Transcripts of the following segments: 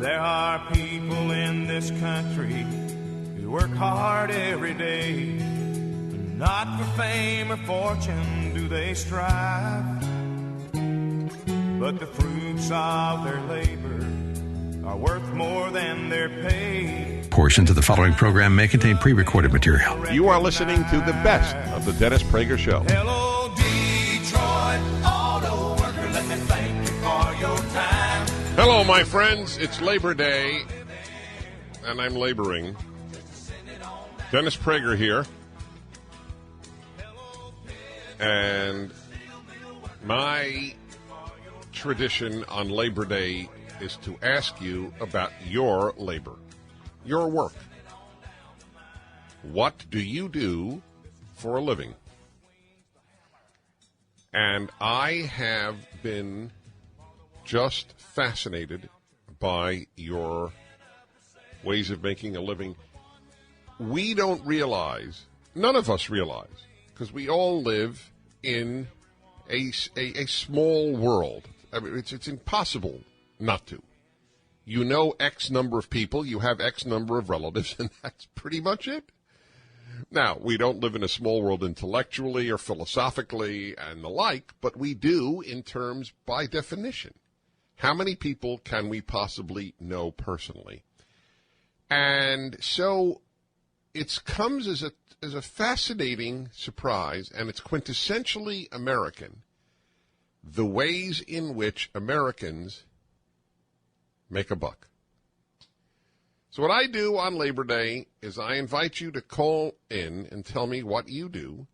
There are people in this country who work hard every day. Not for fame or fortune do they strive, but the fruits of their labor are worth more than their pay. Portions of the following program may contain pre-recorded material. You are listening to the best of the Dennis Prager Show. Hello, Detroit auto worker, let me thank you for your time. Hello, my friends. It's Labor Day, and I'm laboring. Dennis Prager here. And my tradition on Labor Day is to ask you about your labor, your work. What do you do for a living? And I have been just fascinated by your ways of making a living. We don't realize, none of us realize, because we all live in a small world. I mean, it's impossible not to. You know X number of people, you have X number of relatives, and that's pretty much it. Now, we don't live in a small world intellectually or philosophically and the like, but we do in terms by definition. How many people can we possibly know personally? And so it comes as a fascinating surprise, and it's quintessentially American, the ways in which Americans make a buck. So what I do on Labor Day is I invite you to call in and tell me what you do,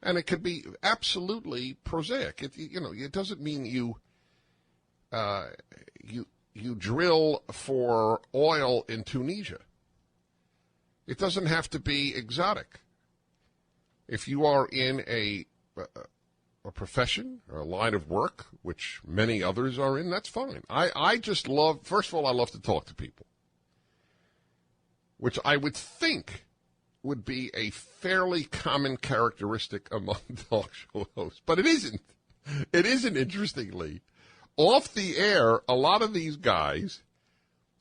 and it could be absolutely prosaic. It doesn't mean you drill for oil in Tunisia. It doesn't have to be exotic. If you are in a profession or a line of work, which many others are in, that's fine. I just love, first of all, I love to talk to people, which I would think would be a fairly common characteristic among talk show hosts. But it isn't. It isn't, interestingly. Off the air, a lot of these guys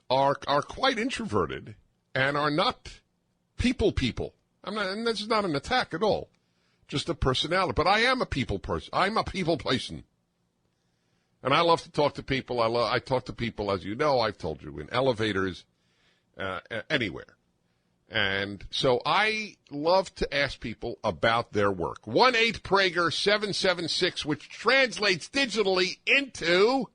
are quite introverted and are not people. And this is not an attack at all, just a personality. But I am a people person. I'm a people person. And I love to talk to people. I talk to people, as you know, I've told you, in elevators, anywhere. And so I love to ask people about their work. 1-8-PRAGER-776, which translates digitally into...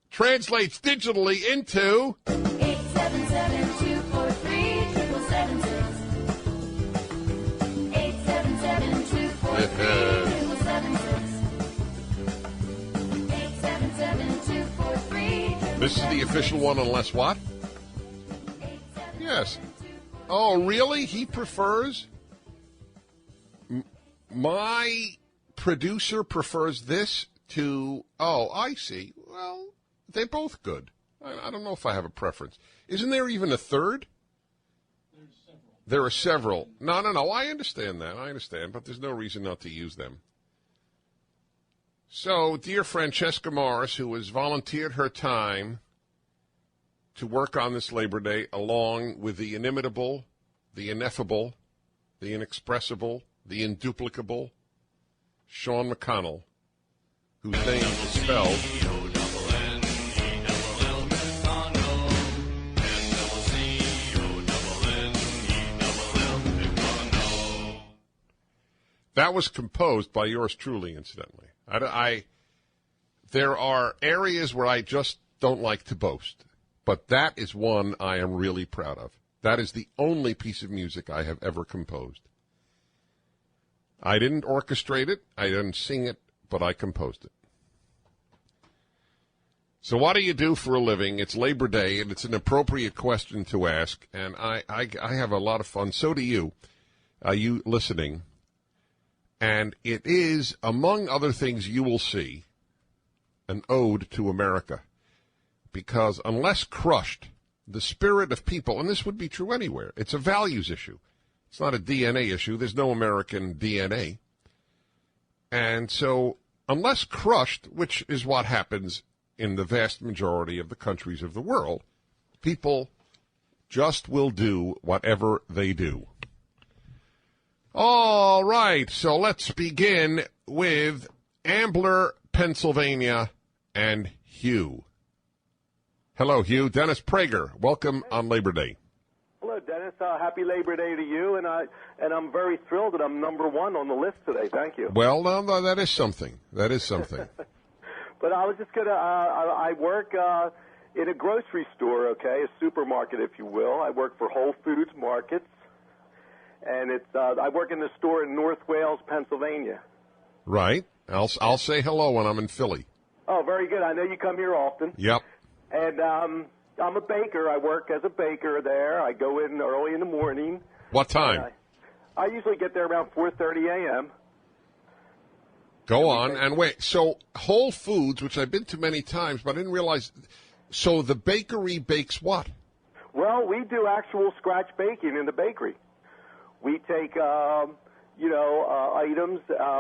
Translates digitally into... 877-243-7776. This is the official one, unless what? Yes. Oh, really? He prefers? My producer prefers this to... Oh, I see. Well, they're both good. I don't know if I have a preference. Isn't there even a third? There are several. No, I understand that. I understand, but there's no reason not to use them. So, dear Francesca Morris, who has volunteered her time to work on this Labor Day, along with the inimitable, the ineffable, the inexpressible, the induplicable Sean McConnell, whose name is spelled... That was composed by yours truly, incidentally. There are areas where I just don't like to boast, but that is one I am really proud of. That is the only piece of music I have ever composed. I didn't orchestrate it, I didn't sing it, but I composed it. So what do you do for a living? It's Labor Day, and it's an appropriate question to ask, and I have a lot of fun. So do you. You listening. And it is, among other things you will see, an ode to America. Because unless crushed, the spirit of people, and this would be true anywhere, it's a values issue. It's not a DNA issue. There's no American DNA. And so, unless crushed, which is what happens in the vast majority of the countries of the world, people just will do whatever they do. All right, so let's begin with Ambler, Pennsylvania, and Hugh. Hello, Hugh. Dennis Prager. Welcome on Labor Day. Hello, Dennis. Happy Labor Day to you, and I'm very thrilled that I'm number one on the list today. Thank you. Well, no, that is something. That is something. But I was just gonna. I work in a grocery store, okay, a supermarket, if you will. I work for Whole Foods Markets, and I work in the store in North Wales, Pennsylvania. Right. I'll say hello when I'm in Philly. Oh, very good. I know you come here often. Yep. And I'm a baker. I work as a baker there. I go in early in the morning. What time? I usually get there around 4:30 a.m. Go on and wait. So Whole Foods, which I've been to many times, but I didn't realize. So the bakery bakes what? Well, we do actual scratch baking in the bakery. We take, items.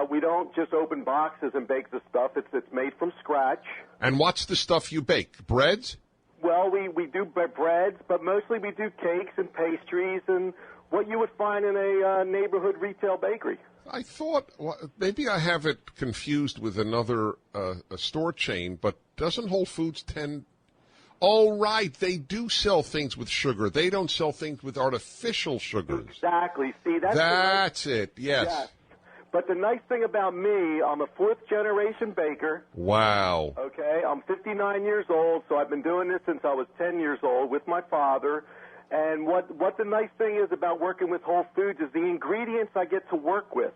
We don't just open boxes and bake the stuff. It's made from scratch. And what's the stuff you bake? Breads? Well, we do breads, but mostly we do cakes and pastries and what you would find in a neighborhood retail bakery. I thought maybe I have it confused with another a store chain, but doesn't Whole Foods tend? Oh, right, they do sell things with sugar. They don't sell things with artificial sugars. Exactly. See, that's it. Yes. But the nice thing about me, I'm a fourth-generation baker. Wow. Okay, I'm 59 years old, so I've been doing this since I was 10 years old with my father. And what the nice thing is about working with Whole Foods is the ingredients I get to work with.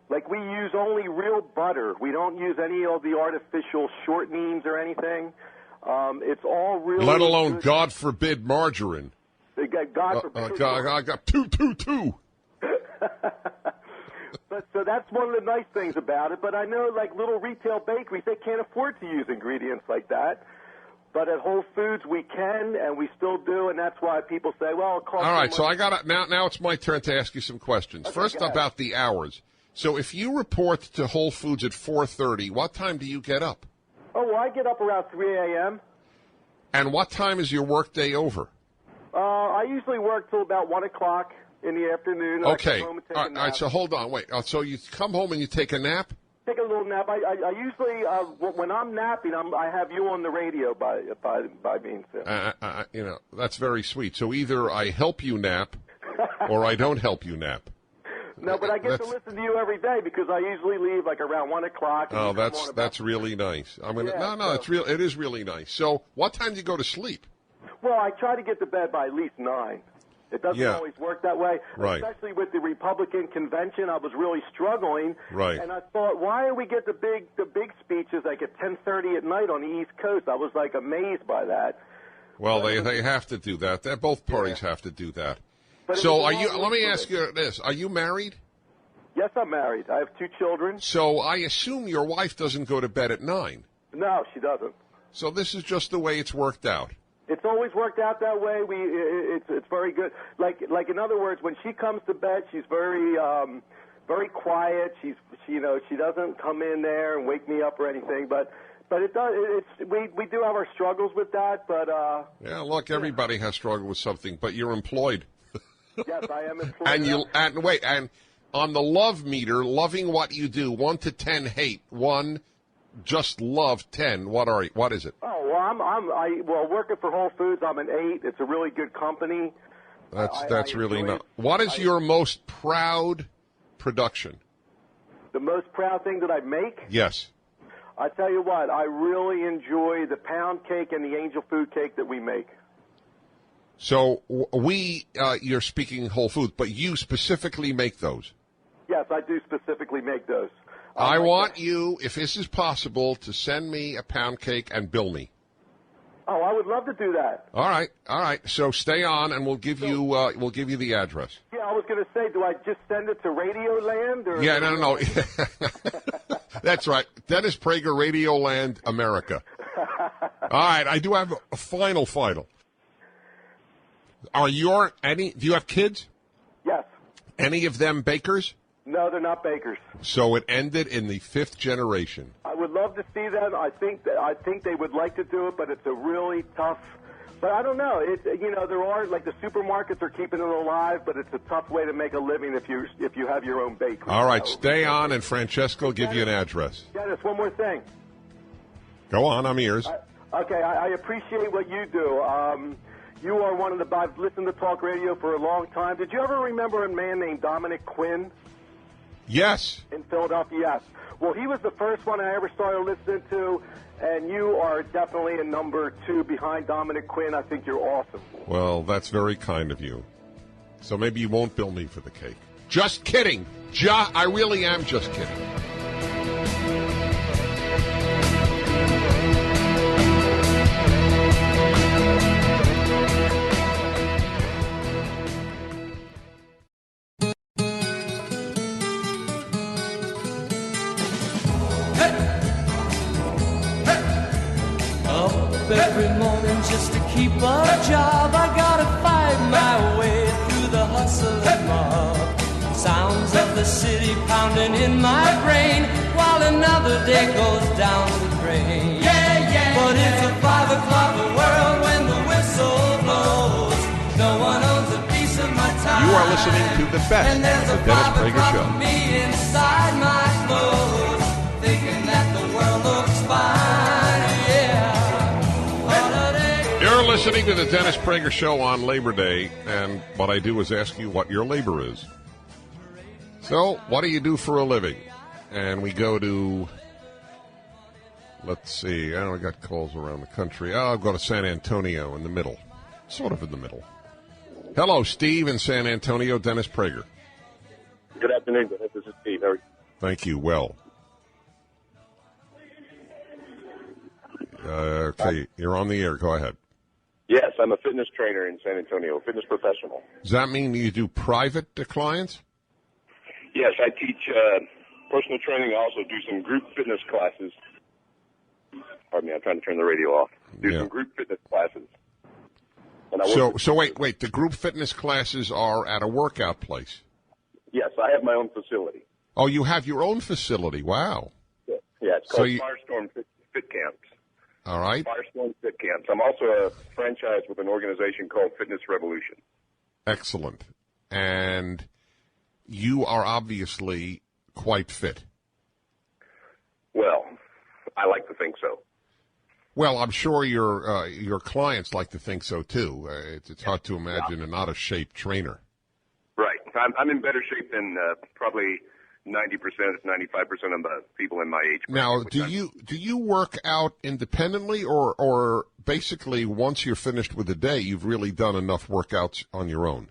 Like, we use only real butter. We don't use any of the artificial shortenings or anything. It's all really let alone, good. God forbid, margarine. God forbid. I got two. But so that's one of the nice things about it. But I know, like little retail bakeries, they can't afford to use ingredients like that. But at Whole Foods, we can, and we still do, and that's why people say, "Well, it costs." All right, so I got now. It's my turn to ask you some questions. Okay, first, about the hours. So, if you report to Whole Foods at 4:30, what time do you get up? Oh, well, I get up around 3 a.m. And what time is your workday over? I usually work till about 1 o'clock in the afternoon. Okay. I come home and take All a nap. right, so hold on. Wait. So you come home and you take a nap? Take a little nap. I usually, when I'm napping, I have you on the radio by being sick. That's very sweet. So either I help you nap or I don't help you nap. No, but I get to listen to you every day because I usually leave like around 1 o'clock. Oh, that's really nice. It is really nice. So, what time do you go to sleep? Well, I try to get to bed by at least 9. It doesn't always work that way, right. Especially with the Republican convention. I was really struggling, right. And I thought, why do we get the big speeches like at 10:30 at night on the East Coast? I was like amazed by that. Well, they have to do that. Both parties have to do that. But so, let me ask you this: are you married? Yes, I'm married. I have 2 children. So I assume your wife doesn't go to bed at 9. No, she doesn't. So this is just the way it's worked out. It's always worked out that way. It's very good. Like in other words, when she comes to bed, she's very quiet. She doesn't come in there and wake me up or anything. But it does. We do have our struggles with that. But yeah, look, everybody has struggled with something. But you're employed. Yes, I am employed. And on the love meter, loving what you do, 1 to 10, hate 1. Just love 10. What is it? Oh well, working for Whole Foods, I'm an 8. It's a really good company. That's really not. What is your most proud production? The most proud thing that I make? Yes. I tell you what, I really enjoy the pound cake and the angel food cake that we make. So you're speaking Whole Foods, but you specifically make those? Yes, I do specifically make those. I want you, if this is possible, to send me a pound cake and bill me. Oh, I would love to do that. All right. So stay on, and we'll give you the address. Yeah, I was going to say, do I just send it to Radio Land? Or yeah, no. That's right, Dennis Prager, Radio Land, America. All right, I do have a final. Do you have kids? Yes. Any of them bakers? No, they're not bakers. So it ended in the 5th generation. I would love to see them. I think they would like to do it, but it's a really tough. But I don't know. There are, like, the supermarkets are keeping it alive, but it's a tough way to make a living if you have your own bakery. All right, stay on, and Francesco will give you an address. Dennis, one more thing. Go on, I'm ears. Okay, I appreciate what you do. You are one of the. I've listened to talk radio for a long time. Did you ever remember a man named Dominic Quinn? Yes. In Philadelphia, yes. Well, he was the first one I ever started listening to, and you are definitely a number 2 behind Dominic Quinn. I think you're awesome. Well, that's very kind of you. So maybe you won't bill me for the cake. Just kidding. I really am just kidding. Every morning just to keep a job, I gotta fight my way through the hustle and mob. Sounds of the city pounding in my brain while another day goes down the drain. But it's a 5 o'clock world when the whistle blows. No one owns a piece of my time. You are listening to the best of the Dennis Prager Show. And me inside my clothes, thinking that the world looks fine. You're listening to the Dennis Prager Show on Labor Day, and what I do is ask you what your labor is. So, what do you do for a living? And we go to, let's see, I don't know, I got calls around the country. I'll go to San Antonio in the middle, sort of in the middle. Hello, Steve in San Antonio, Dennis Prager. Good afternoon, Dennis. This is Steve. How are you? Thank you. Well. Okay, you're on the air. Go ahead. Yes, I'm a fitness trainer in San Antonio, fitness professional. Does that mean you do private clients? Yes, I teach personal training. I also do some group fitness classes. Pardon me, I'm trying to turn the radio off. Some group fitness classes. And So wait. The group fitness classes are at a workout place? Yes, I have my own facility. Oh, you have your own facility. Wow. Yeah, it's called Firestorm Fit Camps. All right. Firestorm Fit Camps. I'm also a franchise with an organization called Fitness Revolution. Excellent. And you are obviously quite fit. Well, I like to think so. Well, I'm sure your clients like to think so, too. It's hard to imagine a not-a-shape trainer. Right. I'm in better shape than probably 90%, 95% of the people in my age bracket. Now, do you work out independently, or basically once you're finished with the day, you've really done enough workouts on your own?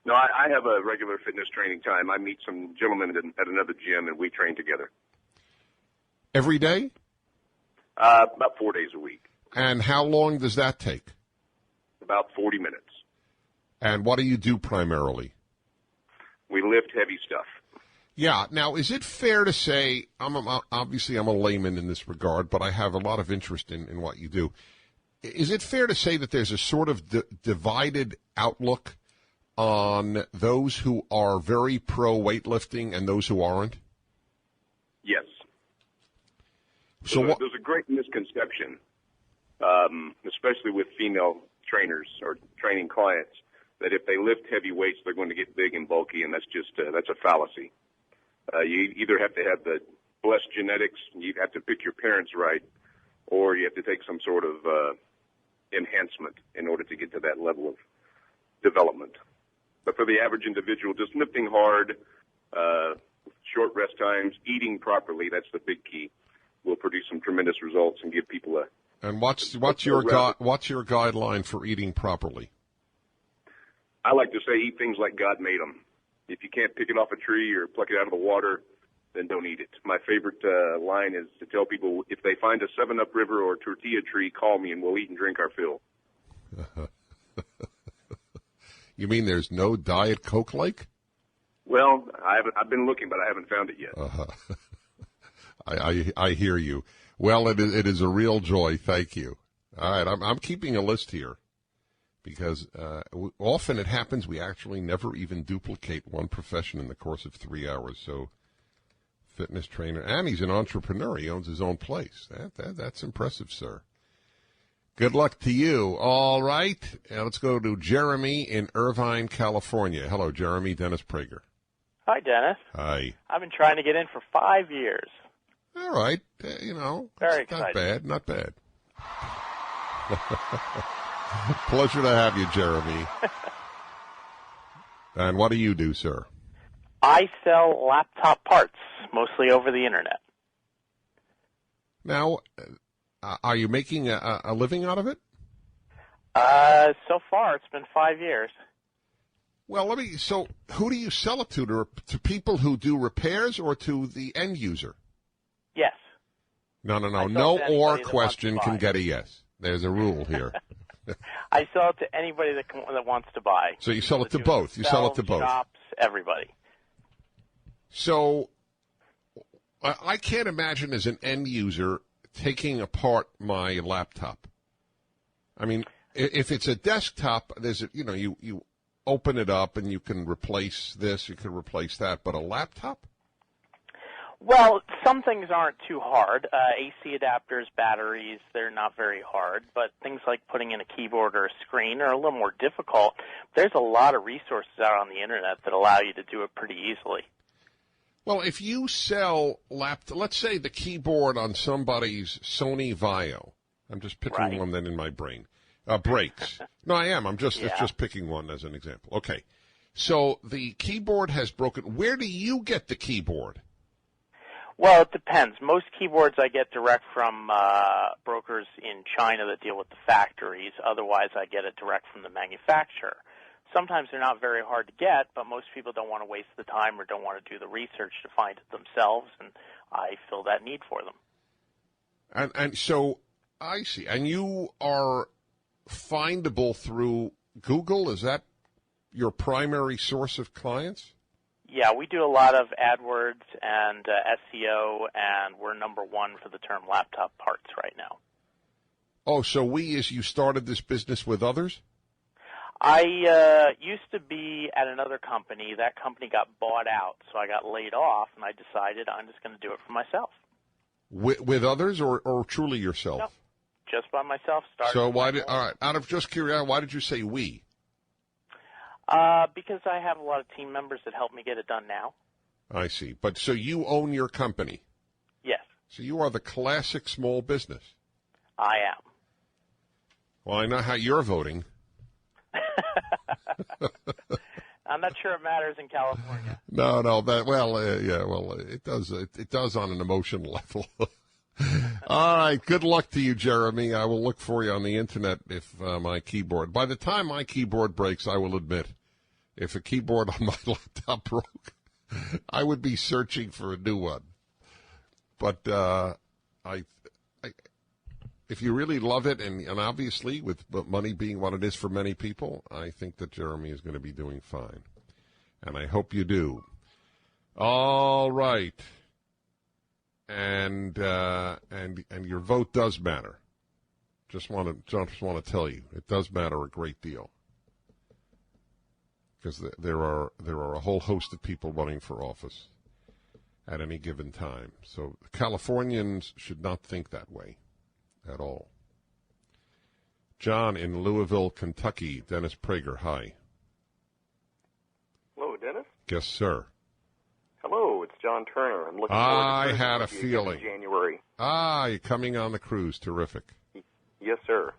No, I have a regular fitness training time. I meet some gentlemen at another gym, and we train together. Every day? About 4 days a week. And how long does that take? About 40 minutes. And what do you do primarily? We lift heavy stuff. Yeah. Now, is it fair to say, obviously I'm a layman in this regard, but I have a lot of interest in what you do. Is it fair to say that there's a sort of divided outlook on those who are very pro weightlifting and those who aren't? Yes. So there's a great misconception, especially with female trainers or training clients, that if they lift heavy weights, they're going to get big and bulky, and that's a fallacy. You either have to have the blessed genetics, you have to pick your parents right, or you have to take some sort of enhancement in order to get to that level of development. But for the average individual, just lifting hard, short rest times, eating properly, that's the big key, will produce some tremendous results and give people a... And what's your guideline for eating properly? I like to say eat things like God made them. If you can't pick it off a tree or pluck it out of the water, then don't eat it. My favorite line is to tell people, if they find a 7-Up river or a tortilla tree, call me and we'll eat and drink our fill. You mean there's no Diet Coke Lake? Well, I've been looking, but I haven't found it yet. I hear you. Well, it is a real joy. Thank you. All right, I'm keeping a list here because often it happens we actually never even duplicate one profession in the course of 3 hours. So fitness trainer, and he's an entrepreneur. He owns his own place. That's impressive, sir. Good luck to you. All right. Let's go to Jeremy in Irvine, California. Hello, Jeremy. Dennis Prager. Hi, Dennis. Hi. I've been trying to get in for 5 years. All right. Very Not excited. bad. Not bad. Pleasure to have you, Jeremy. And what do you do, sir? I sell laptop parts, mostly over the Internet. Now, are you making a living out of it? So far, it's been 5 years. Well, so who do you sell it to people who do repairs or to the end user? Yes. No. I sell No to anybody or that question wants to can buy. get a yes. There's a rule here. I sell it to anybody that wants to buy. So you sell it to Do both. You sell it to themselves, both. Shops, everybody. So I can't imagine as an end user taking apart my laptop. I mean, if it's a desktop, you open it up and you can replace this, you can replace that, but a laptop? Well, some things aren't too hard. AC adapters, batteries, they're not very hard. But things like putting in a keyboard or a screen are a little more difficult. There's a lot of resources out on the Internet that allow you to do it pretty easily. Well, if you sell let's say the keyboard on somebody's Sony Vaio. I'm just picking one then in my brain. Breaks. No, I am. It's just picking one as an example. Okay. So the keyboard has broken. Where do you get the keyboard? Well, it depends. Most keyboards I get direct from brokers in China that deal with the factories. Otherwise, I get it direct from the manufacturer. Sometimes they're not very hard to get, but most people don't want to waste the time or don't want to do the research to find it themselves, and I fill that need for them. And so I see. And you are findable through Google? Is that your primary source of clients? Yeah, we do a lot of AdWords and SEO, and we're number one for the term laptop parts right now. Oh, so you started this business with others? I used to be at another company. That company got bought out, so I got laid off, and I decided I'm just going to do it for myself. With others or truly yourself? No, just by myself. So out of just curiosity, why did you say we? Because I have a lot of team members that help me get it done now. I see. But so you own your company? Yes. So you are the classic small business? I am. Well, I know how you're voting. I'm not sure it matters in California. No, it does. It does on an emotional level. All right, good luck to you, Jeremy. I will look for you on the internet if my keyboard. By the time my keyboard breaks, I will admit, if a keyboard on my laptop broke, I would be searching for a new one. But if you really love it, and obviously with money being what it is for many people, I think that Jeremy is going to be doing fine. And I hope you do. All right. And your vote does matter. Just want to tell you, it does matter a great deal. Because there are a whole host of people running for office at any given time. So Californians should not think that way at all. John in Louisville, Kentucky. Dennis Prager, hi. Hello, Dennis. Yes, sir. Hello, it's John Turner. I'm looking forward to I had a with you again feeling. in January. You're coming on the cruise. Terrific. Yes, sir.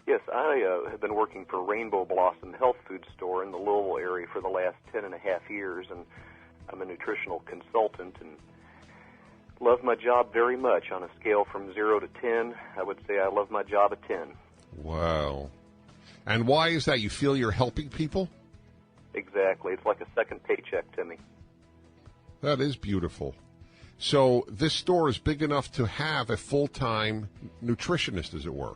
Yes, I have been working for Rainbow Blossom Health Food Store in the Louisville area for the last 10.5 years, and I'm a nutritional consultant and love my job very much. On a scale from 0 to 10, I would say I love my job a 10. Wow. And why is that? You feel you're helping people? Exactly. It's like a second paycheck to me. That is beautiful. So this store is big enough to have a full-time nutritionist, as it were.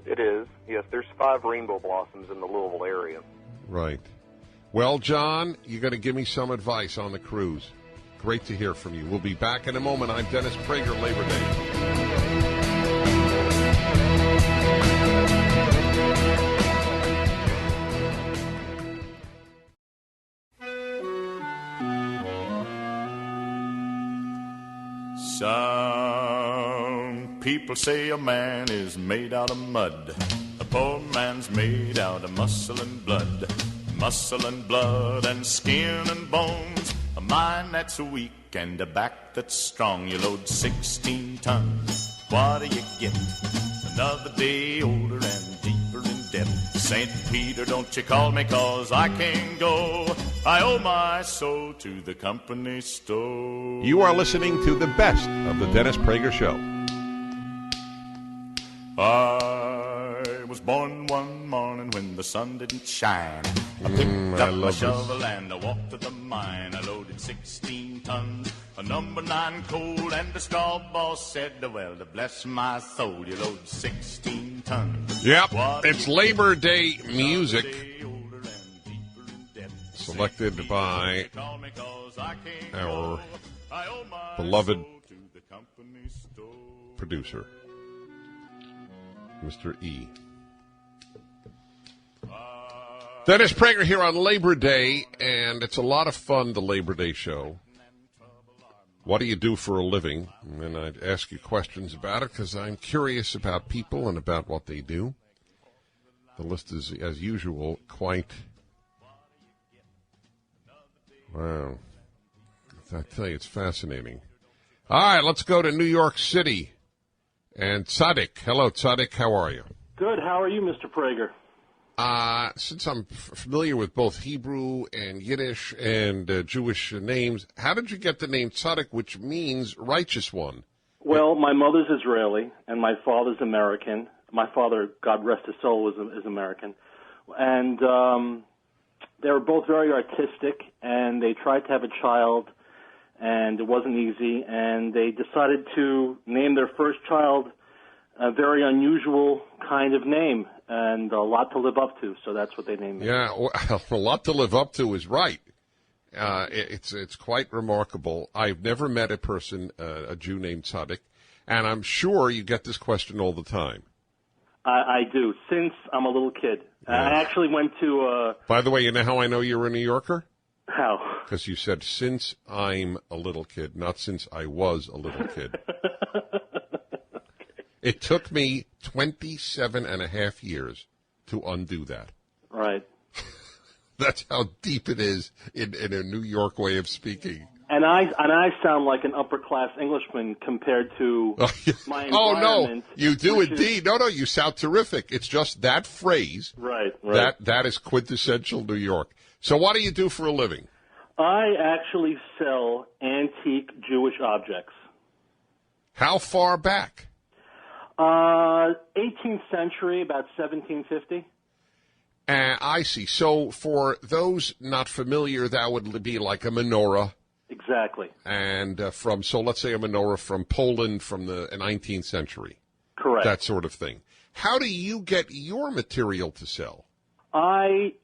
It is. Yes, there's 5 Rainbow Blossoms in the Louisville area. Right. Well, John, you're going to give me some advice on the cruise. Great to hear from you. We'll be back in a moment. I'm Dennis Prager, Labor Day. Some people say a man is made out of mud. A poor man's made out of muscle and blood. Muscle and blood and skin and bones. A mind that's weak and a back that's strong. You load 16 tons. What do you get? Another day older and deeper in debt. St. Peter, don't you call me, 'cause I can't go. I owe my soul to the company store. You are listening to the best of the Dennis Prager Show. I was born one morning when the sun didn't shine. I picked up my shovel and I walked to the mine. I loaded 16 tons, a number 9 coal, and the straw boss said, well, to bless my soul, you load 16 tons. Yep, it's Labor Day music, selected by our beloved producer, Mr. E. Dennis Prager here on Labor Day, and it's a lot of fun, the Labor Day show. What do you do for a living? And I'd ask you questions about it because I'm curious about people and about what they do. The list is, as usual, quite... Wow. I tell you, it's fascinating. All right, let's go to New York City. And Tzaddik. Hello, Tzaddik. How are you? Good. How are you, Mr. Prager? Since I'm familiar with both Hebrew and Yiddish and Jewish names, how did you get the name Tzaddik, which means righteous one? Well, my mother's Israeli, and my father's American. My father, God rest his soul, is American. And they were both very artistic, and they tried to have a child, and it wasn't easy, and they decided to name their first child a very unusual kind of name and a lot to live up to, so that's what they named it. Yeah, well, a lot to live up to is right. It's quite remarkable. I've never met a person, a Jew named Tzaddik, and I'm sure you get this question all the time. I do, since I'm a little kid. Yeah. I actually went to... By the way, you know how I know you're a New Yorker? How? Because you said, since I'm a little kid, not since I was a little kid. It took me 27 and a half years to undo that. Right. That's how deep it is in a New York way of speaking. And I sound like an upper-class Englishman compared to my environment. Oh, no, you do indeed. No, you sound terrific. It's just that phrase. Right. That is quintessential New York. So what do you do for a living? I actually sell antique Jewish objects. How far back? 18th century, about 1750. I see. So for those not familiar, that would be like a menorah. Exactly. And let's say a menorah from Poland from the 19th century. Correct. That sort of thing. How do you get your material to sell? I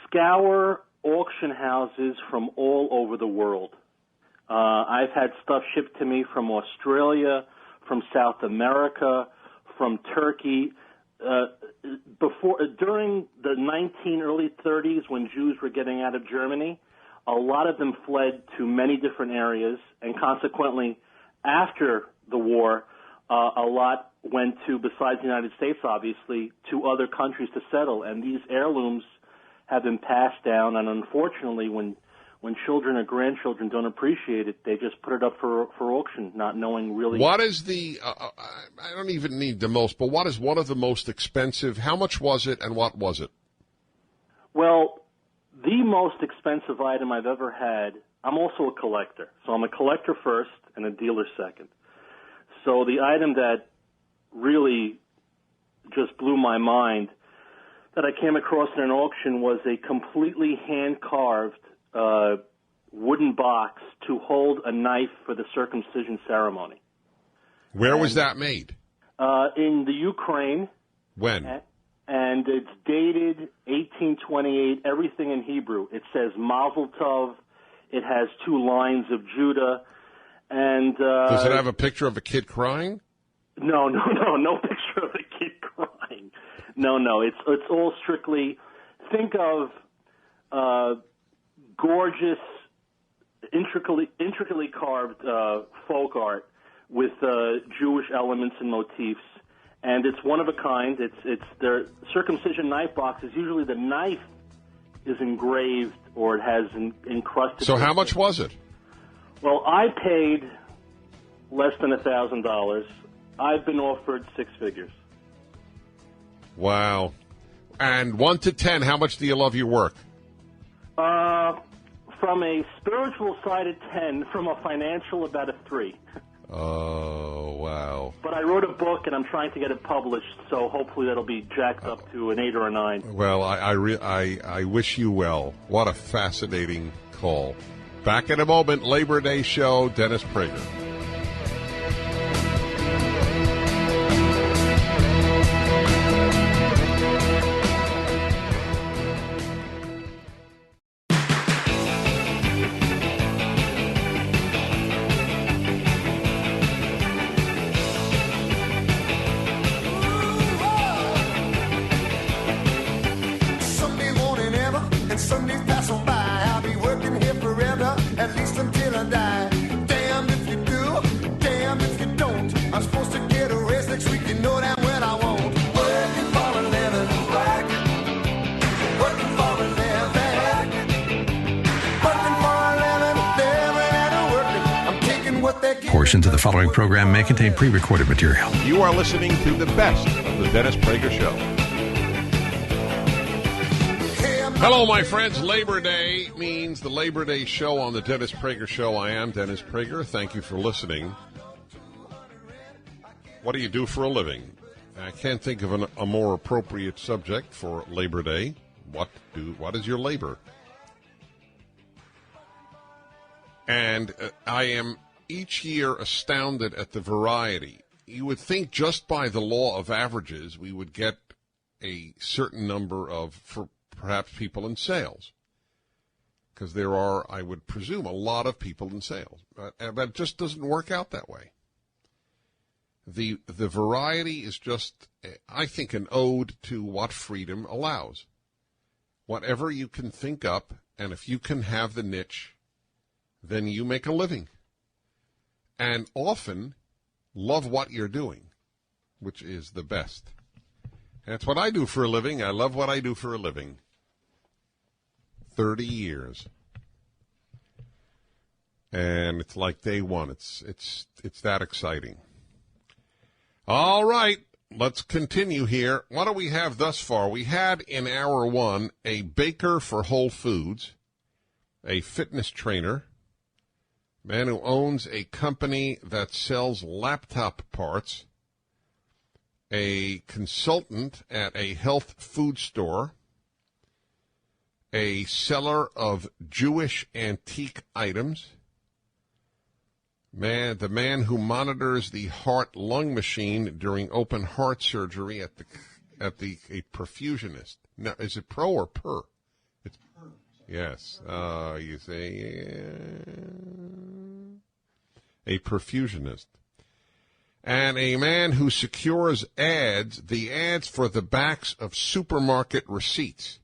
scour auction houses from all over the world. I've had stuff shipped to me from Australia, from South America, from Turkey. During the early 30s, when Jews were getting out of Germany, a lot of them fled to many different areas, and consequently, after the war, a lot went to, besides the United States, obviously, to other countries to settle. And these heirlooms have been passed down, and unfortunately, when children or grandchildren don't appreciate it, they just put it up for auction, not knowing really. What is the, I don't even need the most, but what is one of the most expensive? How much was it, and what was it? Well, the most expensive item I've ever had, I'm also a collector. So I'm a collector first and a dealer second. So the item that really just blew my mind that I came across in an auction was a completely hand-carved wooden box to hold a knife for the circumcision ceremony. Where was that made? In the Ukraine. When? And it's dated 1828, everything in Hebrew. It says Mazel Tov. It has 2 lines of Judah. And does it have a picture of a kid crying? No picture of a kid crying. No, it's all strictly, think of gorgeous intricately carved folk art with Jewish elements and motifs, and it's one of a kind. It's their circumcision knife boxes. Usually, the knife is engraved or it has encrusted. So, how much was it? Well, I paid less than $1,000. I've been offered six figures. Wow. And 1 to 10, how much do you love your work? From a spiritual side, a 10. From a financial, about a 3. Oh, wow. But I wrote a book, and I'm trying to get it published, so hopefully that'll be jacked up to an 8 or a 9. Well, I wish you well. What a fascinating call. Back in a moment, Labor Day show, Dennis Prager. Portions of the following program may contain pre-recorded material. You are listening to the best of the Dennis Prager Show. Hello, my friends. Labor Day means the Labor Day show on the Dennis Prager Show. I am Dennis Prager. Thank you for listening. What do you do for a living? I can't think of a more appropriate subject for Labor Day. What is your labor? And I am each year astounded at the variety. You would think just by the law of averages we would get a certain number of, for perhaps, people in sales. Because there are, I would presume, a lot of people in sales. But it just doesn't work out that way. The variety is just, I think, an ode to what freedom allows. Whatever you can think up, and if you can have the niche, then you make a living. And often love what you're doing, which is the best. That's what I do for a living. I love what I do for a living. 30 years. And it's like day one. It's that exciting. All right, let's continue here. What do we have thus far? We had in hour one a baker for Whole Foods, a fitness trainer, man who owns a company that sells laptop parts, a consultant at a health food store, a seller of Jewish antique items, the man who monitors the heart-lung machine during open heart surgery at a perfusionist. Now, is it pro or per? It's per. Yes. You say a perfusionist. And a man who secures the ads for the backs of supermarket receipts.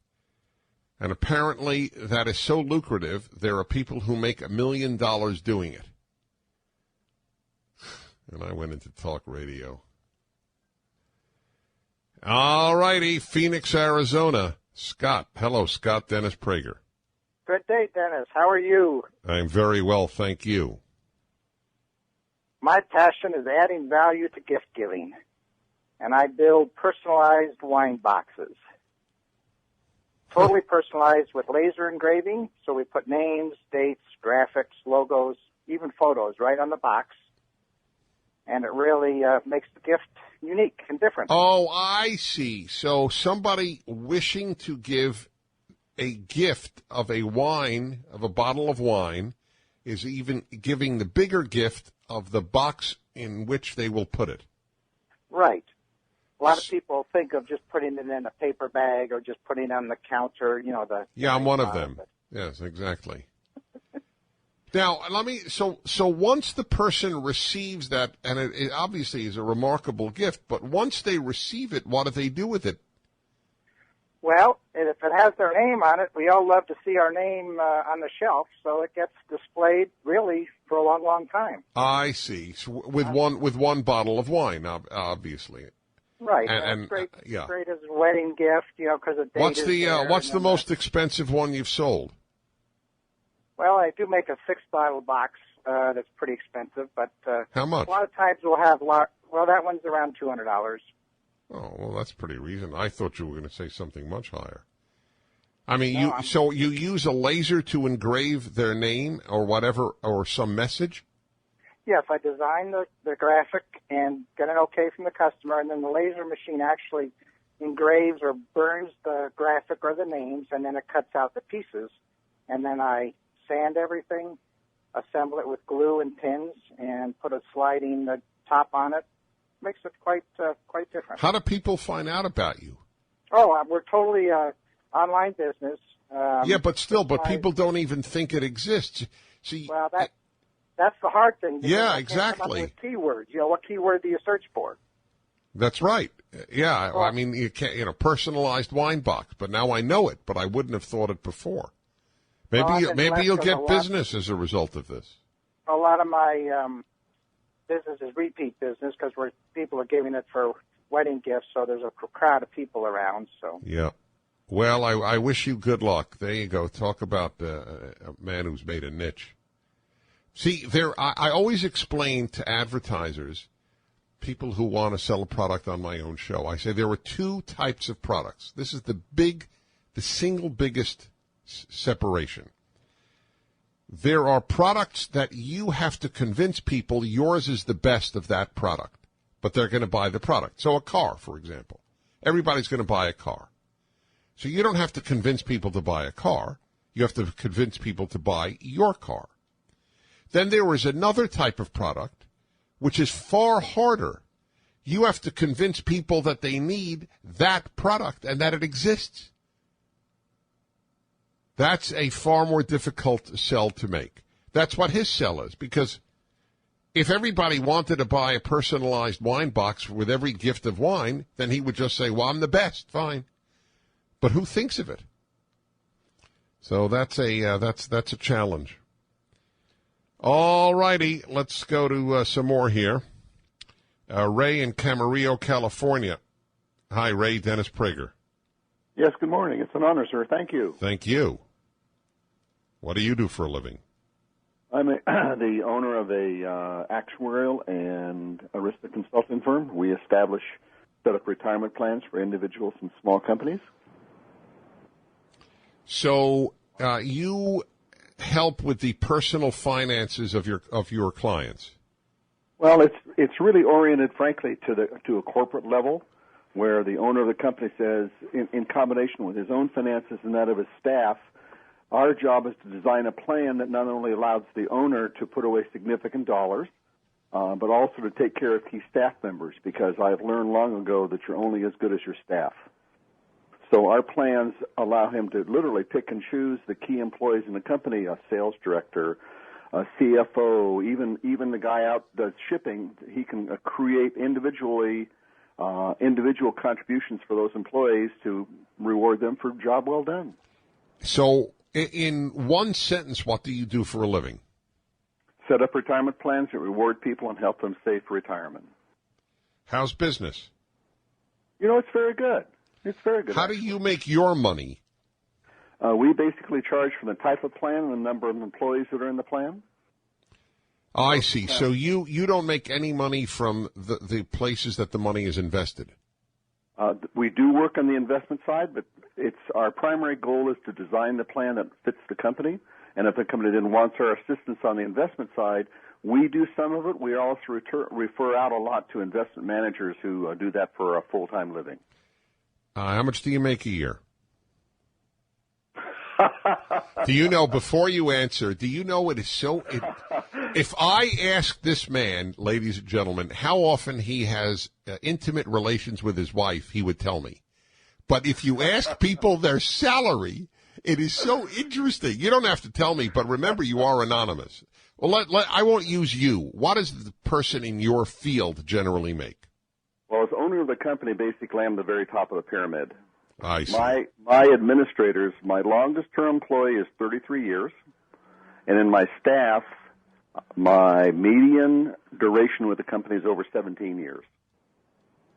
And apparently that is so lucrative, there are people who make $1 million doing it. And I went into talk radio. All righty, Phoenix, Arizona. Scott. Hello, Scott. Dennis Prager. Good day, Dennis. How are you? I'm very well, thank you. My passion is adding value to gift giving, and I build personalized wine boxes. Totally personalized with laser engraving, so we put names, dates, graphics, logos, even photos right on the box, and it really makes the gift unique and different. Oh, I see. So somebody wishing to give a gift of a wine, of a bottle of wine, is even giving the bigger gift of the box in which they will put it. Right. A lot of people think of just putting it in a paper bag or just putting it on the counter, Yeah, I'm one of them. Yes, exactly. Now, so once the person receives that, and it obviously is a remarkable gift, but once they receive it, what do they do with it? Well, if it has their name on it, we all love to see our name on the shelf, so it gets displayed really for a long, long time. I see. So with one bottle of wine, obviously. Right. And it's great. yeah. Great as a wedding gift, because the date What's the most expensive one you've sold? Well, I do make a 6-bottle box that's pretty expensive, but how much? A lot of times we'll have well, that one's around $200. Oh, well, that's pretty reasonable. I thought you were going to say something much higher. I mean, you use a laser to engrave their name or whatever, or some message? Yes, I design the graphic and get an okay from the customer, and then the laser machine actually engraves or burns the graphic or the names, and then it cuts out the pieces. And then I sand everything, assemble it with glue and pins, and put a sliding top on it. Makes it quite different. How do people find out about you? Oh, we're totally online business. Yeah, but still, people don't even think it exists. See, well, that's the hard thing. Yeah, I exactly. can't come up with keywords. What keyword do you search for? That's right. Yeah, well, I mean, you can't, personalized wine box. But now I know it, but I wouldn't have thought it before. Maybe you'll get business as a result of this. A lot of my business is repeat business because people are giving it for wedding gifts, so there's a crowd of people around. So yeah. Well, I wish you good luck. There you go. Talk about a man who's made a niche. See, I always explain to advertisers, people who want to sell a product on my own show, I say there are two types of products. This is the single biggest separation. There are products that you have to convince people yours is the best of that product, but they're going to buy the product. So a car, for example. Everybody's going to buy a car. So you don't have to convince people to buy a car. You have to convince people to buy your car. Then there is another type of product, which is far harder. You have to convince people that they need that product and that it exists. That's a far more difficult sell to make. That's what his sell is, because if everybody wanted to buy a personalized wine box with every gift of wine, then he would just say, well, I'm the best, fine. But who thinks of it? So that's a challenge. All righty, let's go to some more here. Ray in Camarillo, California. Hi, Ray. Dennis Prager. Yes, good morning. It's an honor, sir. Thank you. Thank you. What do you do for a living? I'm the owner of a actuarial and Arista consulting firm. We set up retirement plans for individuals and small companies. So you help with the personal finances of your clients? Well, it's really oriented, frankly, to a corporate level, where the owner of the company says, in combination with his own finances and that of his staff, our job is to design a plan that not only allows the owner to put away significant dollars, but also to take care of key staff members, because I've learned long ago that you're only as good as your staff. So our plans allow him to literally pick and choose the key employees in the company, a sales director, a CFO, even the guy out that's shipping. He can create individual contributions for those employees to reward them for a job well done. So in one sentence, what do you do for a living? Set up retirement plans that reward people and help them save for retirement. How's business? It's very good. It's very good. How do you make your money? We basically charge for the type of plan and the number of employees that are in the plan. Oh, I see. So you don't make any money from the places that the money is invested? We do work on the investment side, but our primary goal is to design the plan that fits the company. And if the company then wants our assistance on the investment side, we do some of it. We also refer out a lot to investment managers who do that for a full-time living. How much do you make a year? Do you know, before you answer, do you know it is so... If I ask this man, ladies and gentlemen, how often he has intimate relations with his wife, he would tell me. But if you ask people their salary, it is so interesting. You don't have to tell me, but remember, you are anonymous. Well, I won't use you. What does the person in your field generally make? Well, as owner of the company, basically, I'm the very top of the pyramid. I see. My administrators, my longest term employee is 33 years, and in my staff, my median duration with the company is over 17 years.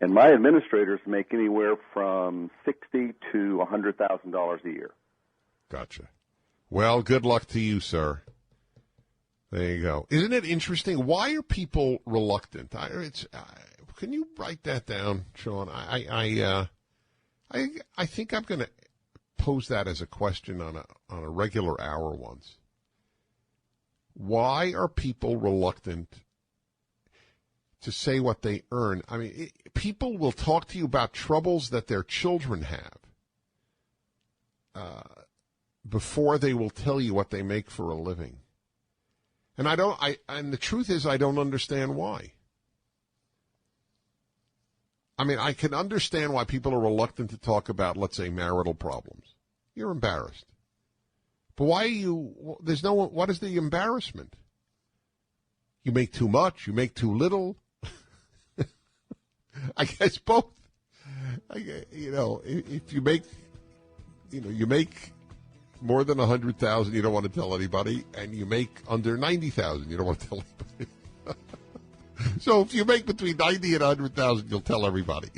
And my administrators make anywhere from $60,000 to $100,000 a year. Gotcha. Well, good luck to you, sir. There you go. Isn't it interesting? Why are people reluctant? Can you write that down, Sean? I think I'm going to pose that as a question on a regular hour once. Why are people reluctant to say what they earn? I mean, people will talk to you about troubles that their children have before they will tell you what they make for a living. And and the truth is, I don't understand why. I mean, I can understand why people are reluctant to talk about, let's say, marital problems. You're embarrassed. But why are you, what is the embarrassment? You make too much, you make too little. I guess both. If you make, you make more than 100,000, you don't want to tell anybody, and you make under 90,000, you don't want to tell anybody. So if you make between 90 and 100,000, you'll tell everybody.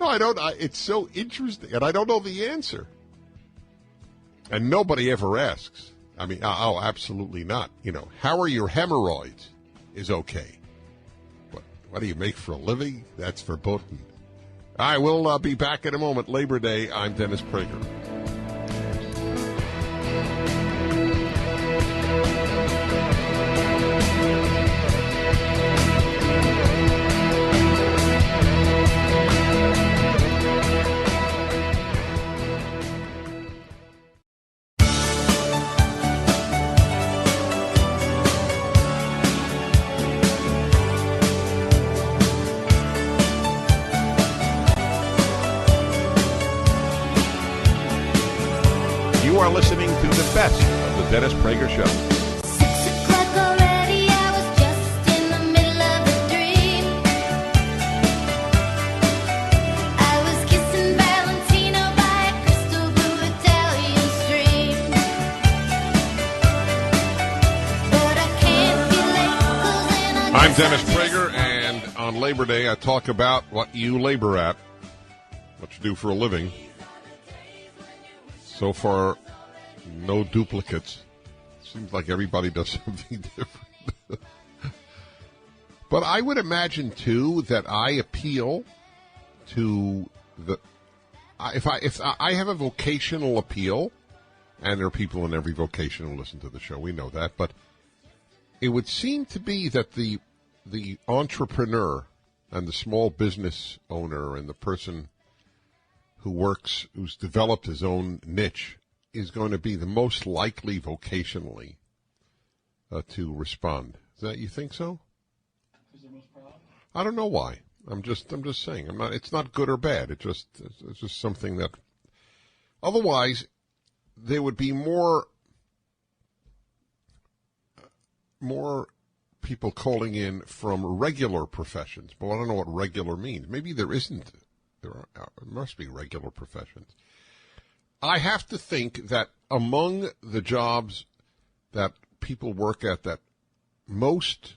No, I don't. It's so interesting, and I don't know the answer. And nobody ever asks. I mean, absolutely not. How are your hemorrhoids? Is okay. What do you make for a living? That's verboten. All right, we'll be back in a moment. Labor Day. I'm Dennis Prager. You are listening to the best of the Dennis Prager Show. 6 o'clock already, I was just in the middle of a dream. I was kissing Valentino by a crystal blue Italian stream. But I can't be late, 'cause then I'm Dennis Prager, and on Labor Day, I talk about what you labor at, what you do for a living. So far, no duplicates. Seems like everybody does something different. But I would imagine, too, that I appeal to if I have a vocational appeal, and there are people in every vocation who listen to the show, we know that, but it would seem to be that the entrepreneur and the small business owner and the person who's developed his own niche is going to be the most likely vocationally to respond. You think so? I don't know why. I'm just saying. It's not good or bad. It's just something that. Otherwise, there would be more people calling in from regular professions. But I don't know what regular means. Maybe there isn't. There must be regular professions. I have to think that among the jobs that people work at that most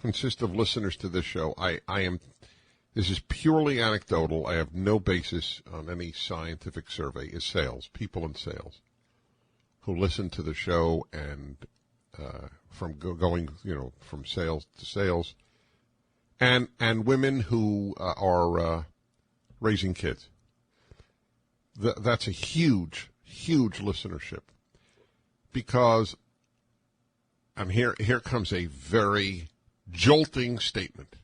consist of listeners to this show, this is purely anecdotal. I have no basis on any scientific survey, is sales, people in sales who listen to the show and from going from sales to sales, and women who are raising kids. That's a huge, huge listenership, because here comes a very jolting statement.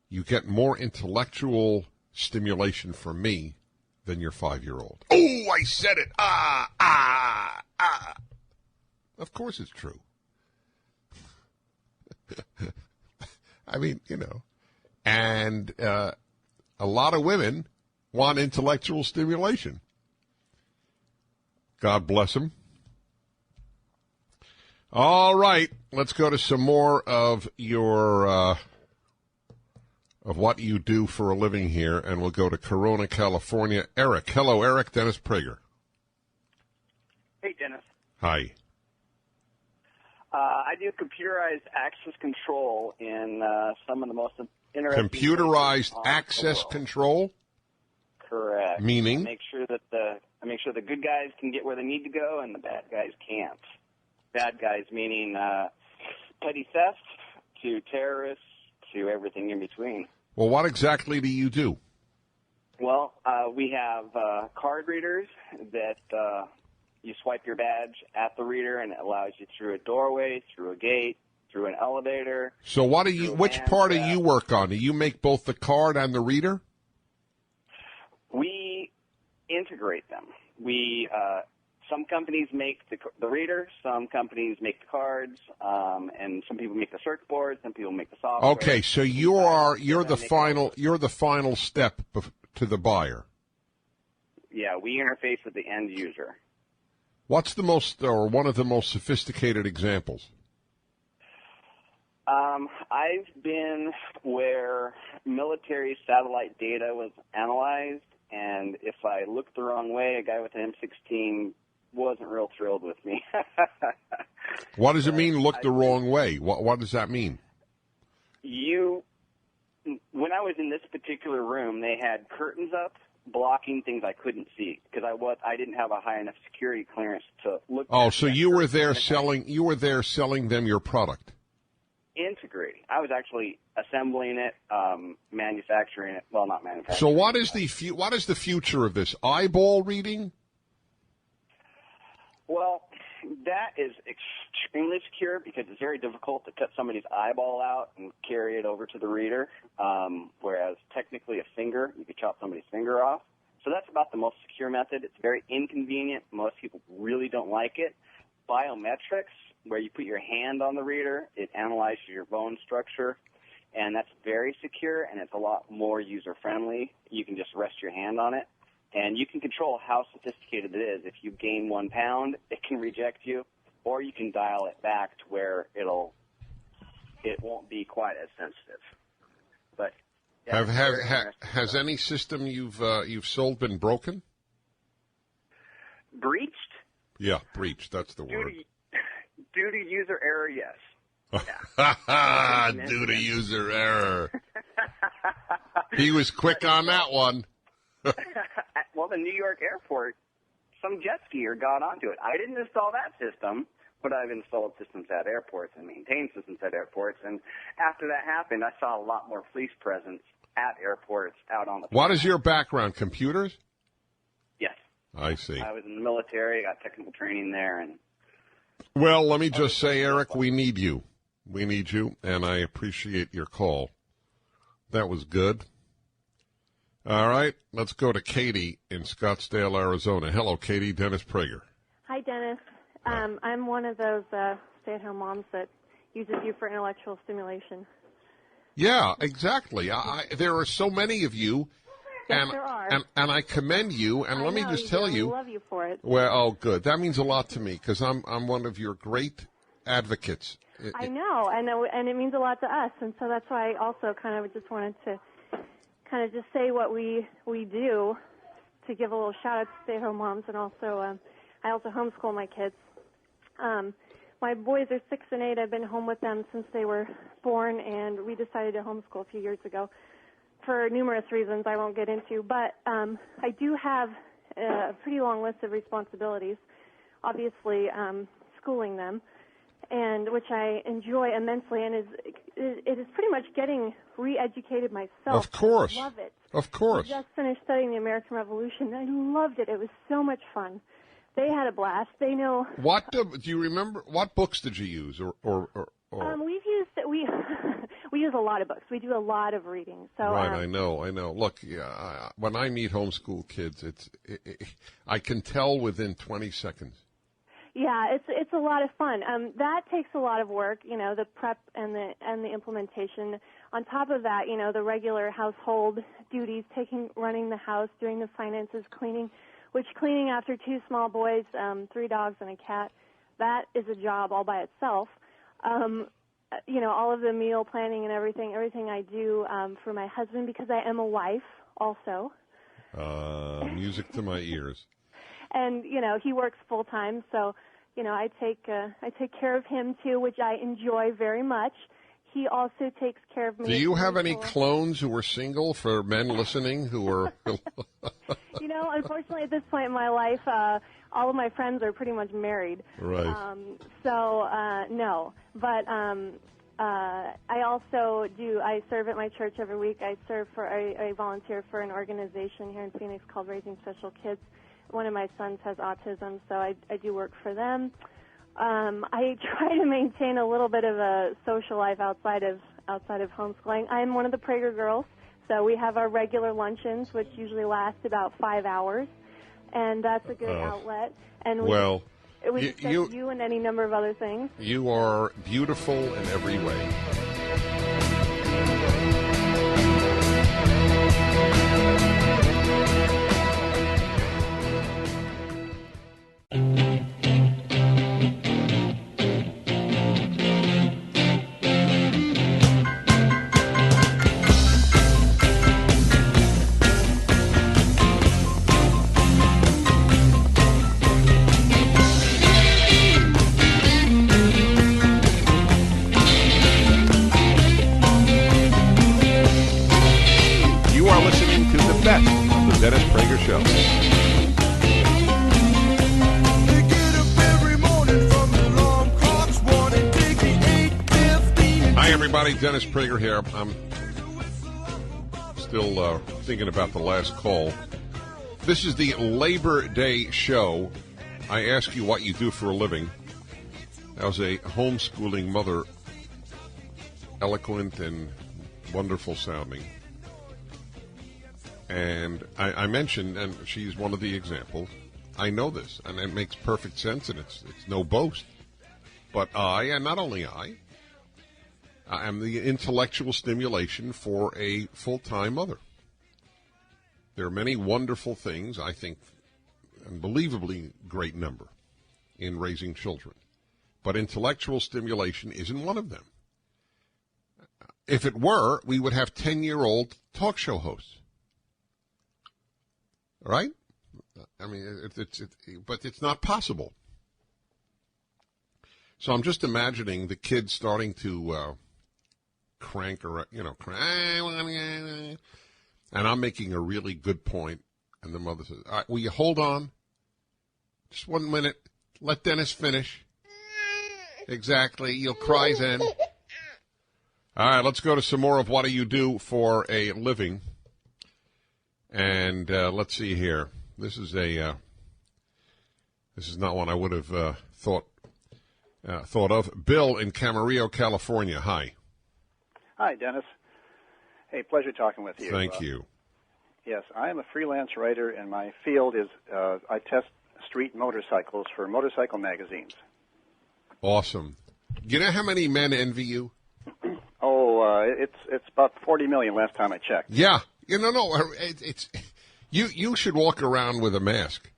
You get more intellectual stimulation from me than your 5-year-old. Oh, I said it. Of course it's true. I mean, and a lot of women want intellectual stimulation. God bless them. All right, let's go to some more of your of what you do for a living here, and we'll go to Corona, California. Eric. Hello, Eric. Dennis Prager. Hey, Dennis. Hi. I do computerized access control in some of the most interesting Computerized places on access the world. control? Correct. Meaning? I make sure the good guys can get where they need to go and the bad guys can't. Bad guys meaning petty theft to terrorists to everything in between. Well, what exactly do you do? Well, we have card readers that you swipe your badge at the reader, and it allows you through a doorway, through a gate, through an elevator. So what do you? Which part do you work on? Do you make both the card and the reader? We integrate them. We some companies make the reader, some companies make the cards, and some people make the circuit board, some people make the software. Okay, so you're the final step to the buyer. Yeah, we interface with the end user. What's the most, or one of the most sophisticated examples? I've been where military satellite data was analyzed, and if I looked the wrong way, a guy with an M16 wasn't real thrilled with me. What does it mean, look the wrong way? What does that mean? When I was in this particular room, they had curtains up blocking things I couldn't see because I didn't have a high enough security clearance to look. Oh, so you were there selling them your product. Integrating. I was actually assembling it, manufacturing it. Well, not manufacturing. So what is the future of this? Eyeball reading? Well, that is extremely secure because it's very difficult to cut somebody's eyeball out and carry it over to the reader, whereas technically a finger, you could chop somebody's finger off. So that's about the most secure method. It's very inconvenient. Most people really don't like it. Biometrics, where you put your hand on the reader, it analyzes your bone structure, and that's very secure, and it's a lot more user-friendly. You can just rest your hand on it, and you can control how sophisticated it is. If you gain 1 pound, it can reject you, or you can dial it back to where it won't be quite as sensitive. But yeah, has any system you've sold been broken? Breached? Yeah, breached. That's the word. Due to user error, yes. Due to user error. He was quick on that one. Well, the New York airport, some jet skier got onto it. I didn't install that system, but I've installed systems at airports and maintained systems at airports. And after that happened, I saw a lot more police presence at airports out on the What is your background? Computers? Yes. I see. I was in the military, got technical training there. And well, let me just say, Eric, we need you. We need you, and I appreciate your call. That was good. All right, let's go to Katie in Scottsdale, Arizona. Hello, Katie. Dennis Prager. Hi, Dennis. I'm one of those stay-at-home moms that uses you for intellectual stimulation. Yeah, exactly. There are so many of you, Yes, there are. and I commend you. And let me just tell you, I love you for it. Well, oh, good. That means a lot to me because I'm one of your great advocates. I know, and it means a lot to us, and so that's why I also kind of just wanted to kind of just say what we do to give a little shout out to stay-at-home moms, and also I also homeschool my kids. My boys are 6 and 8. I've been home with them since they were born, and we decided to homeschool a few years ago for numerous reasons I won't get into. But I do have a pretty long list of responsibilities, obviously schooling them, and which I enjoy immensely, and it is pretty much getting re-educated myself. Of course. I love it. Of course. I just finished studying the American Revolution. I loved it. It was so much fun. They had a blast. They know. What do you remember? What books did you use, or? We use a lot of books. We do a lot of reading. So right, I know. Look, when I meet homeschool kids, I can tell within 20 seconds. Yeah, it's a lot of fun. That takes a lot of work, the prep and the implementation. On top of that, the regular household duties, running the house, doing the finances, cleaning after 2 small boys, 3 dogs and a cat, that is a job all by itself. all of the meal planning and everything I do for my husband because I am a wife also. Music to my ears. And, he works full time, so, I take care of him too, which I enjoy very much. He also takes care of me. Do you have any clones who are single for men listening who are... Unfortunately, at this point in my life, all of my friends are pretty much married. Right. No. But I also I serve at my church every week. I volunteer for an organization here in Phoenix called Raising Special Kids. One of my sons has autism, so I do work for them. I try to maintain a little bit of a social life outside of homeschooling. I'm one of the Prager girls, so we have our regular luncheons, which usually last about 5 hours, and that's a good outlet. And we discuss you and any number of other things. You are beautiful in every way. Dennis Prager Show. Hi, everybody. Dennis Prager here. I'm still thinking about the last call. This is the Labor Day show. I ask you what you do for a living. As a homeschooling mother, eloquent and wonderful sounding. And I mentioned, and she's one of the examples, I know this, and it makes perfect sense, and it's no boast. But I, and not only I am the intellectual stimulation for a full-time mother. There are many wonderful things, I think, unbelievably great number, in raising children. But intellectual stimulation isn't one of them. If it were, we would have 10-year-old talk show hosts. Right? I mean, but it's not possible. So I'm just imagining the kids starting to crank around, and I'm making a really good point, and the mother says, all right, will you hold on? Just 1 minute. Let Dennis finish. Exactly. You'll cry then. All right, let's go to some more of what do you do for a living. And let's see here. This is not one I would have thought of. Bill in Camarillo, California. Hi. Hi, Dennis. Hey, pleasure talking with you. Thank you. Yes, I am a freelance writer, and my field is I test street motorcycles for motorcycle magazines. Awesome. Do you know how many men envy you? It's about 40 million last time I checked. Yeah. It's you should walk around with a mask.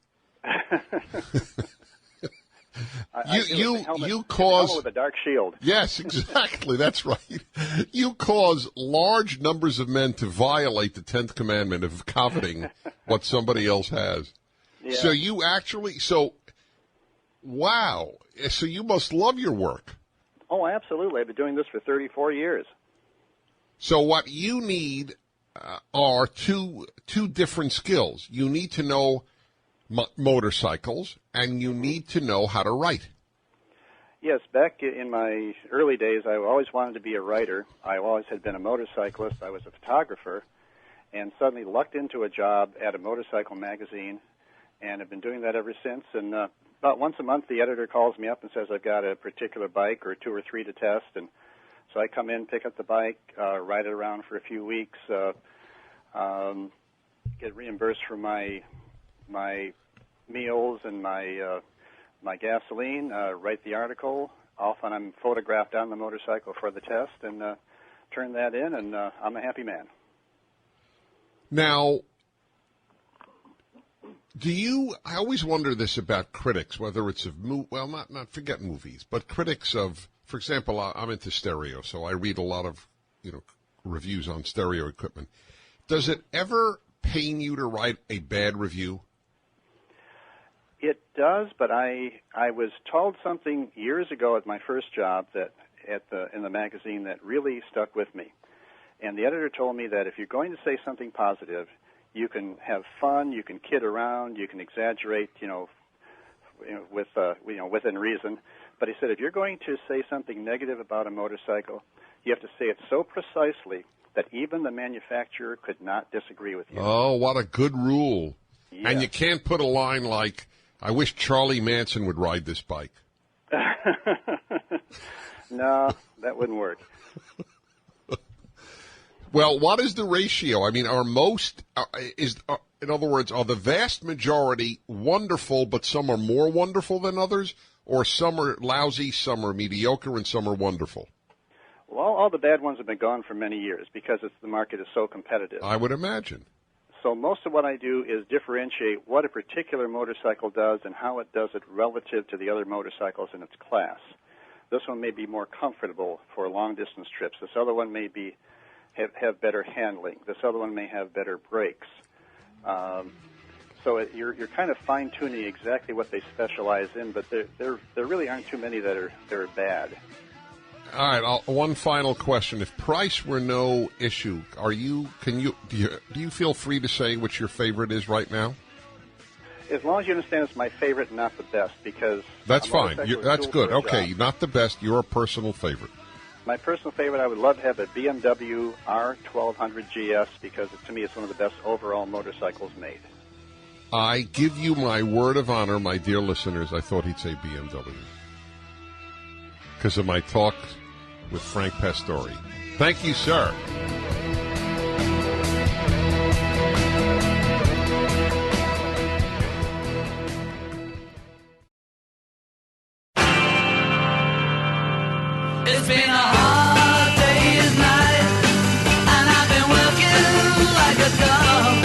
You cause with a dark shield. Yes, exactly. That's right. You cause large numbers of men to violate the 10th commandment of coveting what somebody else has. Yeah. Wow. So you must love your work. Oh, absolutely. I've been doing this for 34 years. So what you need are two different skills. You need to know motorcycles, and you need to know how to write. Yes, back in my early days, I always wanted to be a writer. I always had been a motorcyclist. I was a photographer, and suddenly lucked into a job at a motorcycle magazine, and have been doing that ever since. And about once a month, the editor calls me up and says, I've got a particular bike or two or three to test, and so I come in, pick up the bike, ride it around for a few weeks, get reimbursed for my meals and my gasoline, write the article. Often I'm photographed on the motorcycle for the test and turn that in, and I'm a happy man. Now, I always wonder this about critics, whether it's of, not forget movies, but critics of, for example, I'm into stereo, so I read a lot of, reviews on stereo equipment. Does it ever pain you to write a bad review? It does, but I was told something years ago at my first job in the magazine that really stuck with me. And the editor told me that if you're going to say something positive, you can have fun, you can kid around, you can exaggerate, within reason. But he said if you're going to say something negative about a motorcycle, you have to say it so precisely that even the manufacturer could not disagree with you. Oh, what a good rule. Yes. And you can't put a line like, I wish Charlie Manson would ride this bike. No, that wouldn't work. Well, what is the ratio? I mean, in other words, are the vast majority wonderful, but some are more wonderful than others, or some are lousy, some are mediocre, and some are wonderful? Well, all the bad ones have been gone for many years because the market is so competitive. I would imagine. So most of what I do is differentiate what a particular motorcycle does and how it does it relative to the other motorcycles in its class. This one may be more comfortable for long-distance trips. This other one may have better handling. This other one may have better brakes. So you're kind of fine-tuning exactly what they specialize in, but there really aren't too many that are bad. All right, one final question. If price were no issue, do you feel free to say what your favorite is right now? As long as you understand it's my favorite, not the best, because that's fine. That's good. Okay, not the best. Your personal favorite. My personal favorite, I would love to have a BMW R1200 GS because to me it's one of the best overall motorcycles made. I give you my word of honor, my dear listeners, I thought he'd say BMW because of my talk with Frank Pastore. Thank you, sir. It's been a hard day's night, and I've been working like a dog.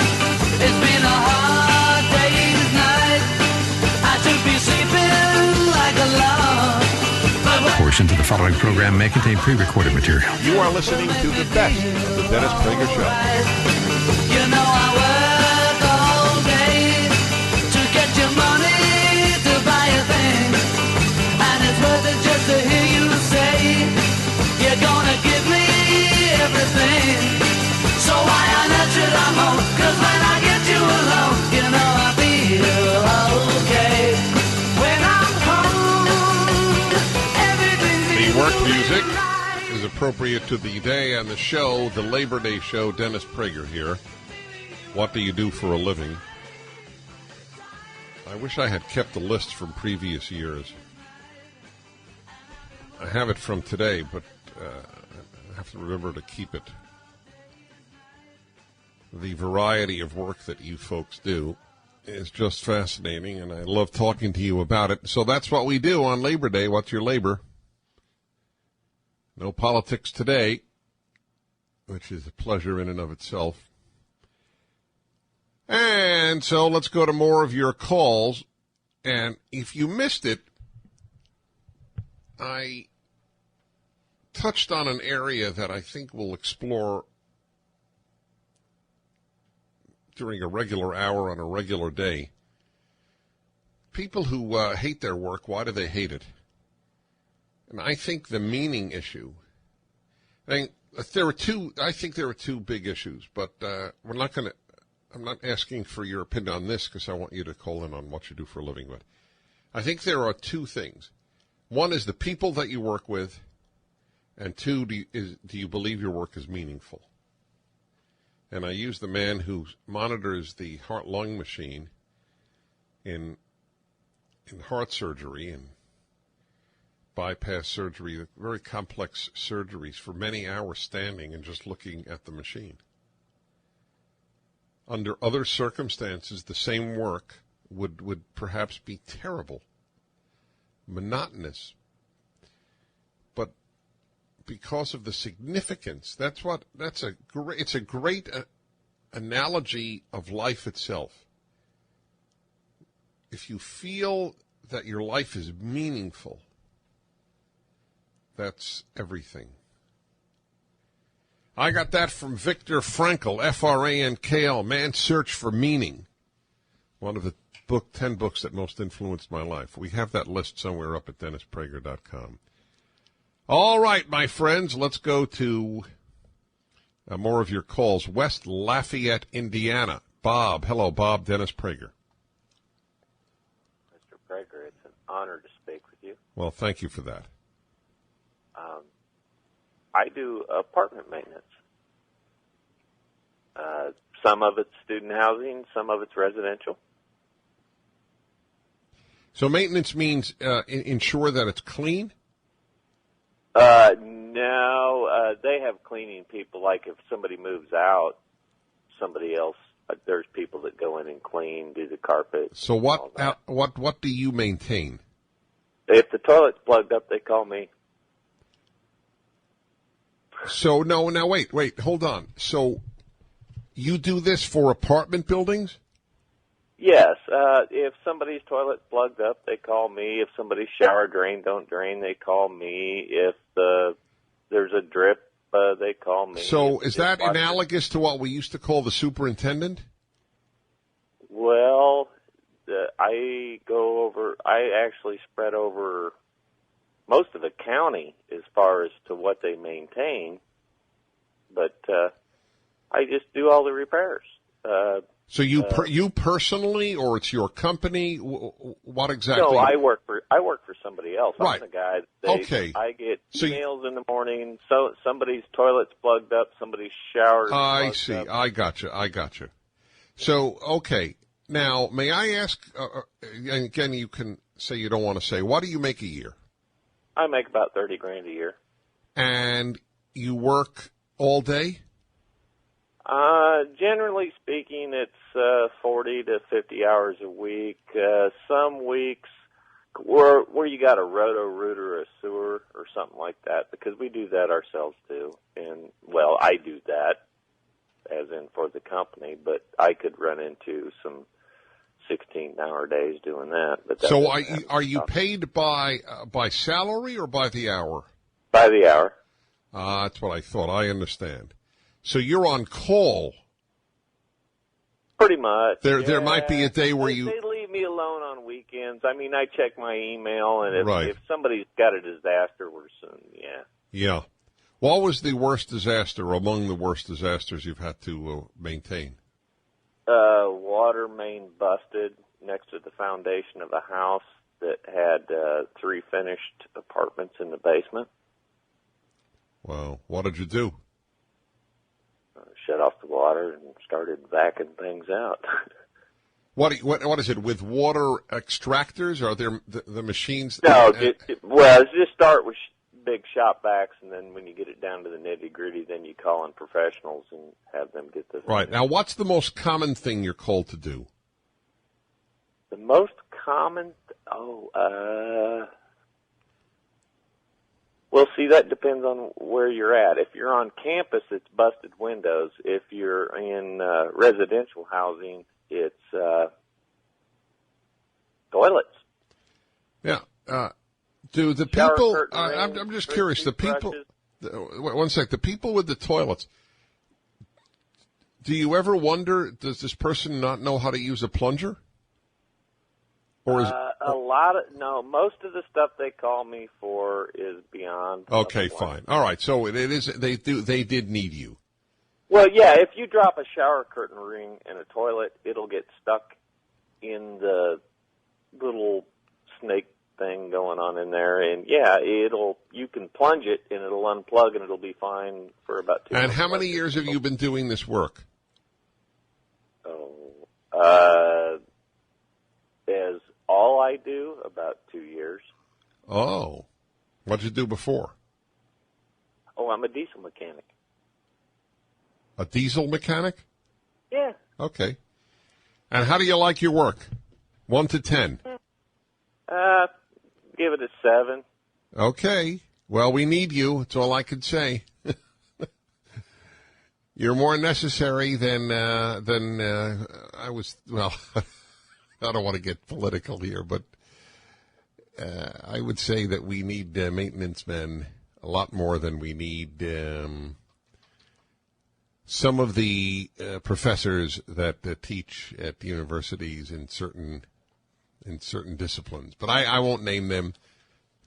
It's been a hard day's night, I should be sleeping like a log. Portions of the following program may contain pre-recorded material. You are listening to the best of the Dennis Prager Show. You know I work all day to get your money to buy a thing, and it's worth it just to hear you say you're gonna give me everything. So why on earth should I moan? 'Cause when I get you alone, you know I feel okay. When I'm home, everything's The work music is appropriate to the day and the show, the Labor Day show. Dennis Prager here. What do you do for a living? I wish I had kept the list from previous years. I have it from today, but I have to remember to keep it. The variety of work that you folks do is just fascinating, and I love talking to you about it. So that's what we do on Labor Day. What's your labor? No politics today, which is a pleasure in and of itself. And so let's go to more of your calls. And if you missed it, I touched on an area that I think we'll explore during a regular hour on a regular day. People who hate their work, why do they hate it? And I think the meaning issue. I think there are two big issues, but I'm not asking for your opinion on this because I want you to call in on what you do for a living. But I think there are two things. One is the people that you work with, and two, do you believe your work is meaningful? And I use the man who monitors the heart-lung machine in heart surgery and bypass surgery, very complex surgeries for many hours standing and just looking at the machine. Under other circumstances, the same work would perhaps be terrible, monotonous, but because of the significance, it's a great analogy of life itself. if you feel that your life is meaningful, that's everything. I got that from Viktor Frankl, Frankl, Man's Search for Meaning. One of the 10 books that most influenced my life. We have that list somewhere up at DennisPrager.com. All right, my friends, let's go to more of your calls. West Lafayette, Indiana. Bob. Hello, Bob. Dennis Prager. Mr. Prager, it's an honor to speak with you. Well, thank you for that. I do apartment maintenance. Some of it's student housing, some of it's residential. So maintenance means ensure that it's clean? No, they have cleaning people. Like if somebody moves out, somebody else, there's people that go in and clean, do the carpet. So what do you maintain? If the toilet's plugged up, they call me. So now wait, hold on. So you do this for apartment buildings? Yes. If somebody's toilet's plugged up, they call me. If somebody's shower drain don't drain, they call me. If there's a drip, they call me. So is that analogous to what we used to call the superintendent? Well, I actually spread over most of the county as far as to what they maintain, but I just do all the repairs. So you personally, or it's your company? What exactly? No, I work for somebody else. Right. I'm the guy. Okay. I get emails in the morning. So somebody's toilet's plugged up. Somebody's shower. I see. Up. I got you. So okay. Now, may I ask? And again, you can say you don't want to say. What do you make a year? I make about $30,000 a year. And you work all day? Generally speaking, it's 40 to 50 hours a week. Some weeks where you got a roto-rooter or a sewer or something like that, because we do that ourselves too. And, well, I do that, as in for the company, but I could run into some 16-hour days doing that. But so are you paid by salary or by the hour? By the hour. That's what I thought. I understand. So you're on call. Pretty much. There might be a day where they leave me alone on weekends. I mean, I check my email, and if somebody's got a disaster, we're soon, Yeah. What was the worst disaster, among the worst disasters you've had to maintain? Water main busted next to the foundation of a house that had 3 finished apartments in the basement. Wow. What did you do? Shut off the water and started backing things out. What is it, with water extractors? Are there the machines? No, just start with big shop vacs, and then when you get it down to the nitty-gritty, then you call in professionals and have them get this. Right. Now, what's the most common thing you're called to do? The most common, well, see, that depends on where you're at. If you're on campus, it's busted windows. If you're in residential housing, it's toilets. Yeah. Do the people? I'm just curious. The people. One sec. The people with the toilets. Do you ever wonder? Does this person not know how to use a plunger? Or is most of the stuff they call me for is beyond. Okay, fine. All right. So it is. They did need you. Well, yeah. If you drop a shower curtain ring in a toilet, it'll get stuck in the little snake thing going on in there, and you can plunge it and it'll unplug and it'll be fine for about 2 months. And how many years have you been doing this work? As all I do, about 2 years. Oh. What did you do before? Oh, I'm a diesel mechanic. A diesel mechanic? Yeah. Okay. And how do you like your work? 1 to 10? Give it a 7. Okay. Well, we need you. That's all I could say. You're more necessary than I was. Well, I don't want to get political here, but I would say that we need maintenance men a lot more than we need some of the professors that teach at universities in certain disciplines. But I won't name them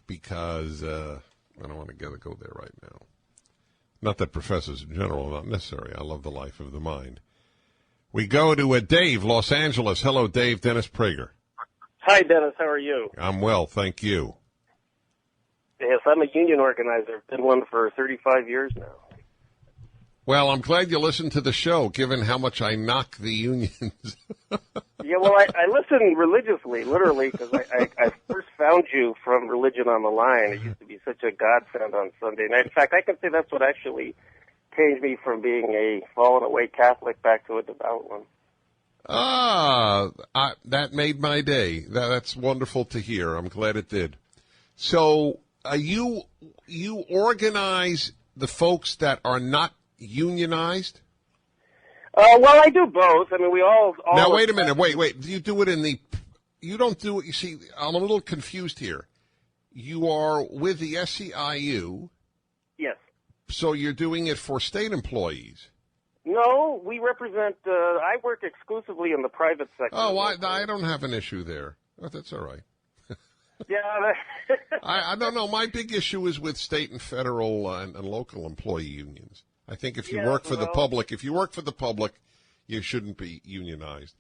because I don't want to go there right now. Not that professors in general are not necessary. I love the life of the mind. We go to Dave, Los Angeles. Hello, Dave. Dennis Prager. Hi, Dennis. How are you? I'm well, thank you. Yes, I'm a union organizer. Been one for 35 years now. Well, I'm glad you listened to the show, given how much I knock the unions. Yeah, well, I listen religiously, literally, because I first found you from Religion on the Line. It used to be such a godsend on Sunday night. In fact, I can say that's what actually changed me from being a fallen away Catholic back to a devout one. That made my day. That's wonderful to hear. I'm glad it did. So, you organize the folks that are not unionized? Well, I do both. I mean, we all Now, wait a minute. Wait. Do you do it you don't do it, you see, I'm a little confused here. You are with the SEIU. Yes. So you're doing it for state employees. No, we represent, I work exclusively in the private sector. Oh, I don't have an issue there. Oh, that's all right. Yeah. I don't know. My big issue is with state and federal and local employee unions. I think if you work for the public, you shouldn't be unionized.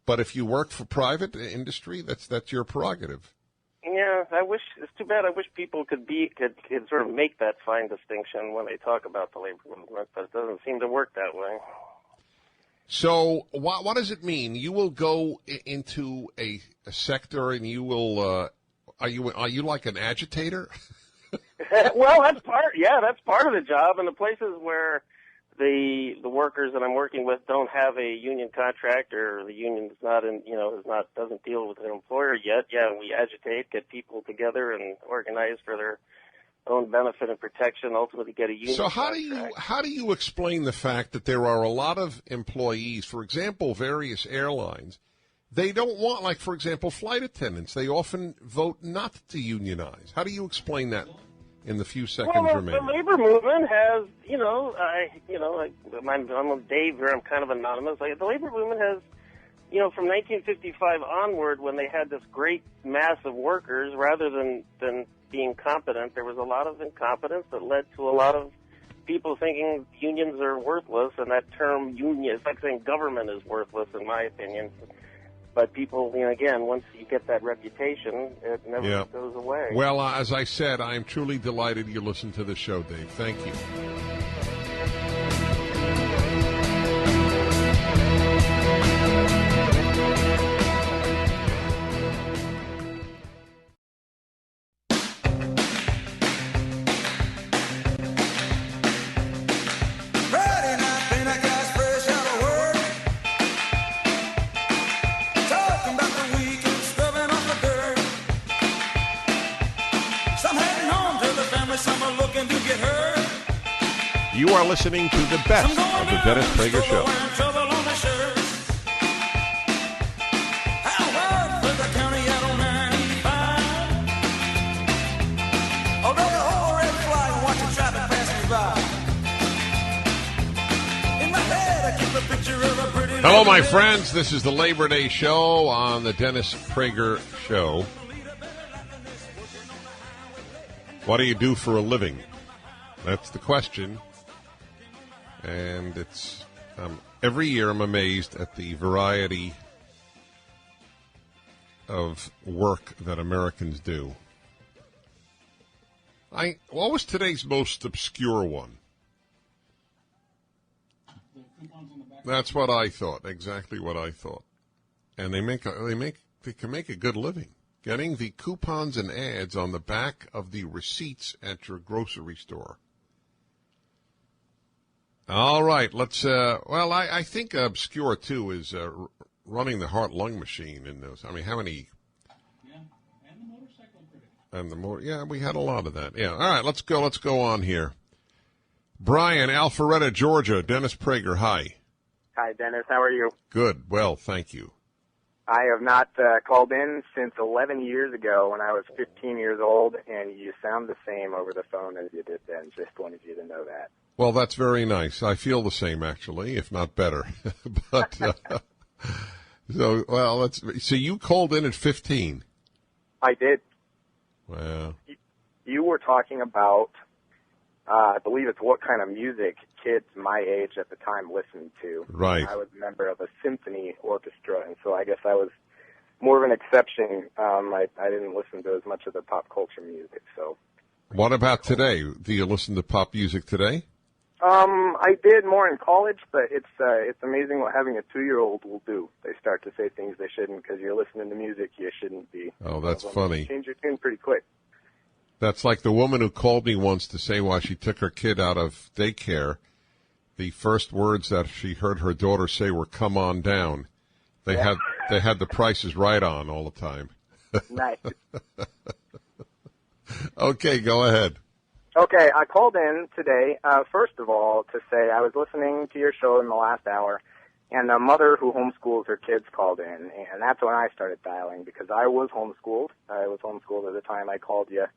But if you work for private industry, that's your prerogative. Yeah, it's too bad. I wish people could sort of make that fine distinction when they talk about the labor movement, but it doesn't seem to work that way. So what does it mean? You will go into a sector and you will, are you like an agitator? Well, that's part of the job. And the places where the workers that I'm working with don't have a union contract, or the union doesn't deal with an employer yet. Yeah, we agitate, get people together, and organize for their own benefit and protection. Ultimately, get a union. So how do you explain the fact that there are a lot of employees, for example, various airlines, they don't want, like for example, flight attendants. They often vote not to unionize. How do you explain that? In the few seconds remaining. The labor movement has, I'm Dave here, I'm kind of anonymous. The labor movement has, from 1955 onward, when they had this great mass of workers, rather than being competent, there was a lot of incompetence that led to a lot of people thinking unions are worthless, and that term union, it's like saying government is worthless, in my opinion. But people, again, once you get that reputation, it never goes away. Well, as I said, I am truly delighted you listened to the show, Dave. Thank you. You are listening to the best of the Dennis Prager Show. Hello, my friends. This is the Labor Day show on the Dennis Prager Show. What do you do for a living? That's the question. And it's every year I'm amazed at the variety of work that Americans do. What was today's most obscure one? That's what I thought. Exactly what I thought. And they can make a good living getting the coupons and ads on the back of the receipts at your grocery store. All right, let's, I think obscure, too, is running the heart-lung machine in those. I mean, how many? Yeah, and the motorcycle critic. We had a lot of that. Yeah, all right, let's go on here. Brian, Alpharetta, Georgia. Dennis Prager, hi. Hi, Dennis. How are you? Good. Well, thank you. I have not called in since 11 years ago when I was 15 years old, and you sound the same over the phone as you did then. Just wanted you to know that. Well, that's very nice. I feel the same, actually, if not better. But so you called in at 15. I did. Wow. You were talking about, I believe it's what kind of music kids my age at the time listened to. Right. I was a member of a symphony orchestra, and so I guess I was more of an exception. I didn't listen to as much of the pop culture music. So. What about today? Do you listen to pop music today? I did more in college, but it's amazing what having a 2-year-old will do. They start to say things they shouldn't because you're listening to music you shouldn't be. Oh, that's funny. Change your tune pretty quick. That's like the woman who called me once to say why she took her kid out of daycare. The first words that she heard her daughter say were "come on down." They had the prices right on all the time. Nice. Okay, go ahead. Okay, I called in today, first of all, to say I was listening to your show in the last hour, and a mother who homeschools her kids called in, and that's when I started dialing, because I was homeschooled. I was homeschooled at the time I called you,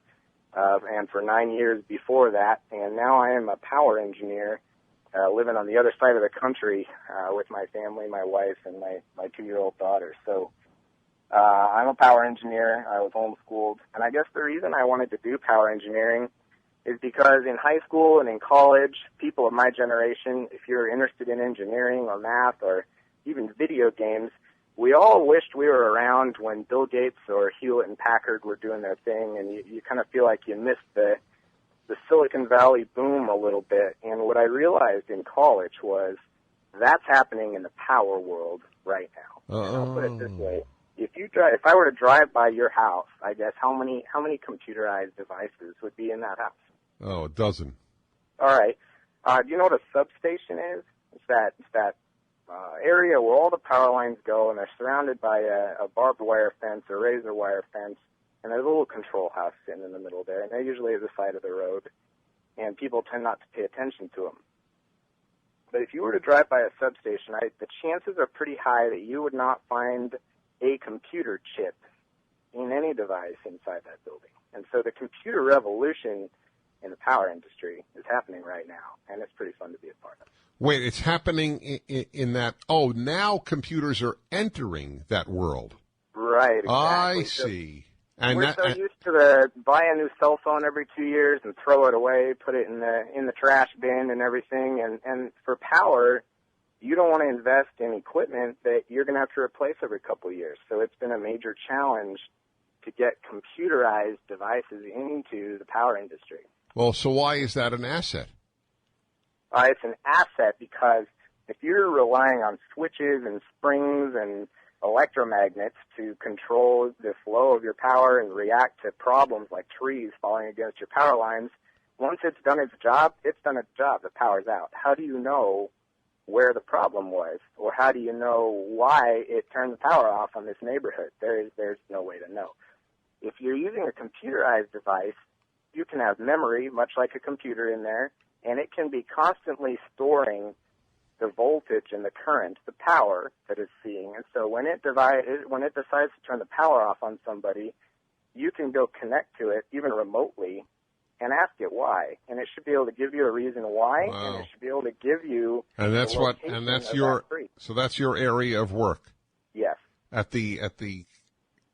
and for 9 years before that, and now I am a power engineer living on the other side of the country with my family, my wife, and my 2-year-old daughter. So I'm a power engineer. I was homeschooled, and I guess the reason I wanted to do power engineering is because in high school and in college, people of my generation, if you're interested in engineering or math or even video games, we all wished we were around when Bill Gates or Hewlett and Packard were doing their thing, and you kind of feel like you missed the Silicon Valley boom a little bit. And what I realized in college was that's happening in the power world right now. And I'll put it this way. If I were to drive by your house, I guess how many computerized devices would be in that house? Oh, a dozen. All right. Do you know what a substation is? It's that area where all the power lines go, and they're surrounded by a barbed wire fence or razor wire fence, and there's a little control house in the middle there, and they're usually at the side of the road, and people tend not to pay attention to them. But if you were to drive by a substation, the chances are pretty high that you would not find a computer chip in any device inside that building. And so the computer revolution in the power industry is happening right now, and it's pretty fun to be a part of. Wait, it's happening in that, now computers are entering that world. Right, exactly. I see. And we're so used to buy a new cell phone every 2 years and throw it away, put it in the trash bin and everything, and for power, you don't want to invest in equipment that you're going to have to replace every couple of years. So it's been a major challenge to get computerized devices into the power industry. Well, so why is that an asset? It's an asset because if you're relying on switches and springs and electromagnets to control the flow of your power and react to problems like trees falling against your power lines, once it's done its job, it's done its job. The power's out. How do you know where the problem was, or how do you know why it turned the power off on this neighborhood? There's no way to know. If you're using a computerized device, you can have memory, much like a computer in there, and it can be constantly storing the voltage and the current, the power that it's seeing. And so when it decides to turn the power off on somebody, you can go connect to it, even remotely, and ask it why. And it should be able to give you a reason why, and it should be able to give you that's your area of work. Yes. At the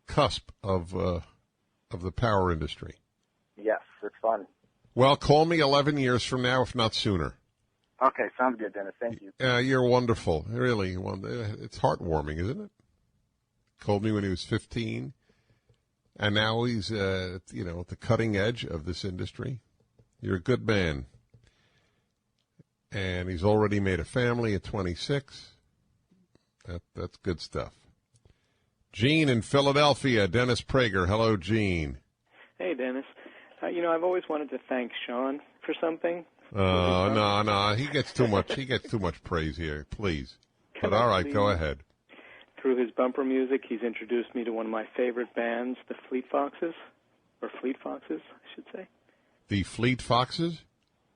cusp of the power industry. Yes, it's fun. Well, call me 11 years from now, if not sooner. Okay, sounds good, Dennis. Thank you. You're wonderful. Really, it's heartwarming, isn't it? Called me when he was 15, and now he's at the cutting edge of this industry. You're a good man. And he's already made a family at 26. That's good stuff. Gene in Philadelphia, Dennis Prager. Hello, Gene. Hey, Dennis. I've always wanted to thank Sean for something. No. He gets too much praise here, please. But all right, go ahead. Through his bumper music, he's introduced me to one of my favorite bands, the Fleet Foxes, I should say. The Fleet Foxes?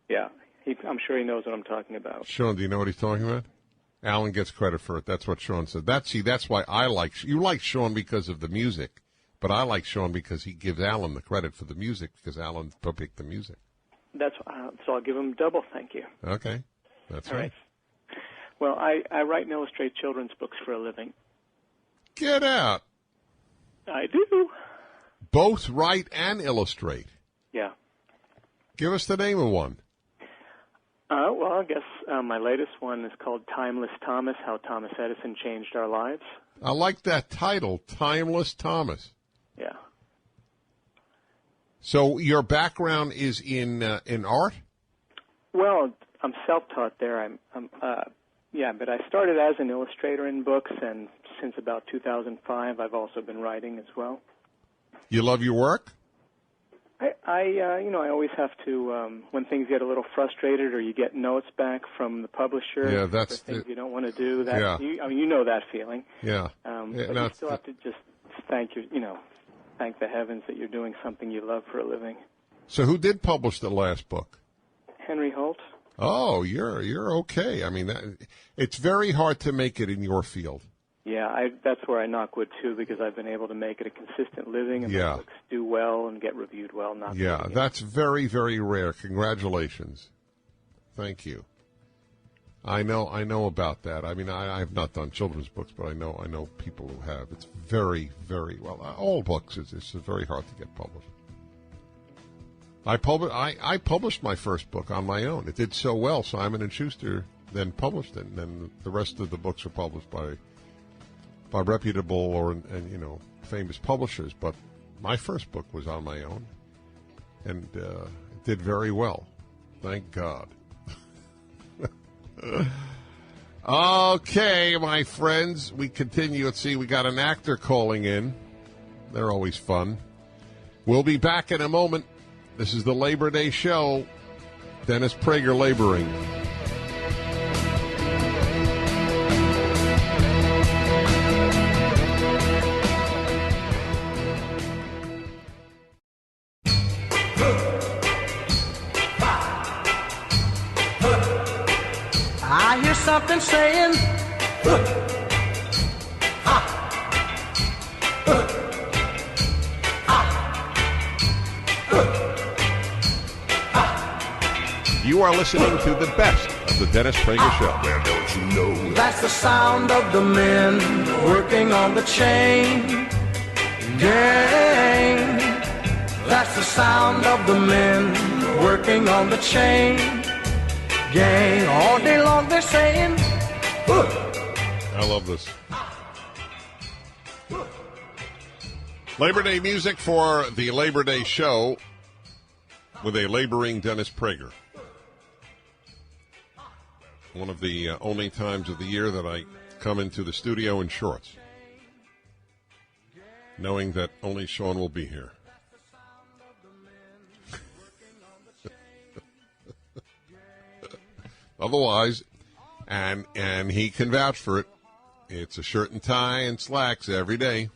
Yeah. I'm sure he knows what I'm talking about. Sean, do you know what he's talking about? Alan gets credit for it. That's what Sean said. That's why I like you like Sean because of the music, but I like Sean because he gives Alan the credit for the music because Alan picked the music. So I'll give him double thank you. Okay, that's All right. Well, I write and illustrate children's books for a living. Get out. I do. Both write and illustrate. Yeah. Give us the name of one. Well, I guess my latest one is called Timeless Thomas, How Thomas Edison Changed Our Lives. I like that title, Timeless Thomas. Yeah. So your background is in art? Well, I'm self-taught there. But I started as an illustrator in books, and since about 2005, I've also been writing as well. You love your work? I always have to, when things get a little frustrated or you get notes back from the publisher Yeah, that's for things you don't want to do. That, yeah. you know that feeling. Yeah. But you still have to just thank the heavens that you're doing something you love for a living. So who did publish the last book? Henry Holt. Oh, you're okay. I mean, it's very hard to make it in your field. Yeah, that's where I knock wood too, because I've been able to make it a consistent living, and my books do well and get reviewed well. That's very, very rare. Congratulations. Thank you. I know about that. I mean, I have not done children's books, but I know people who have. It's very, very well. All books, it's very hard to get published. I published my first book on my own. It did so well. Simon & Schuster then published it, and then the rest of the books are published by reputable and famous publishers. But my first book was on my own, and it did very well. Thank God. Okay, my friends, we continue. Let's see, we got an actor calling in. They're always fun. We'll be back in a moment. This is the Labor Day Show. Dennis Prager laboring. I hear something saying, You are listening to the best of the Dennis Prager Show. Well, don't you know? that's the sound of the men working on the chain gang. That's the sound of the men working on the chain gang. All day long they're saying, I love this. Labor Day music for the Labor Day Show with a laboring Dennis Prager. One of the only times of the year that I come into the studio in shorts, knowing that only Sean will be here. Otherwise, and he can vouch for it, it's a shirt and tie and slacks every day.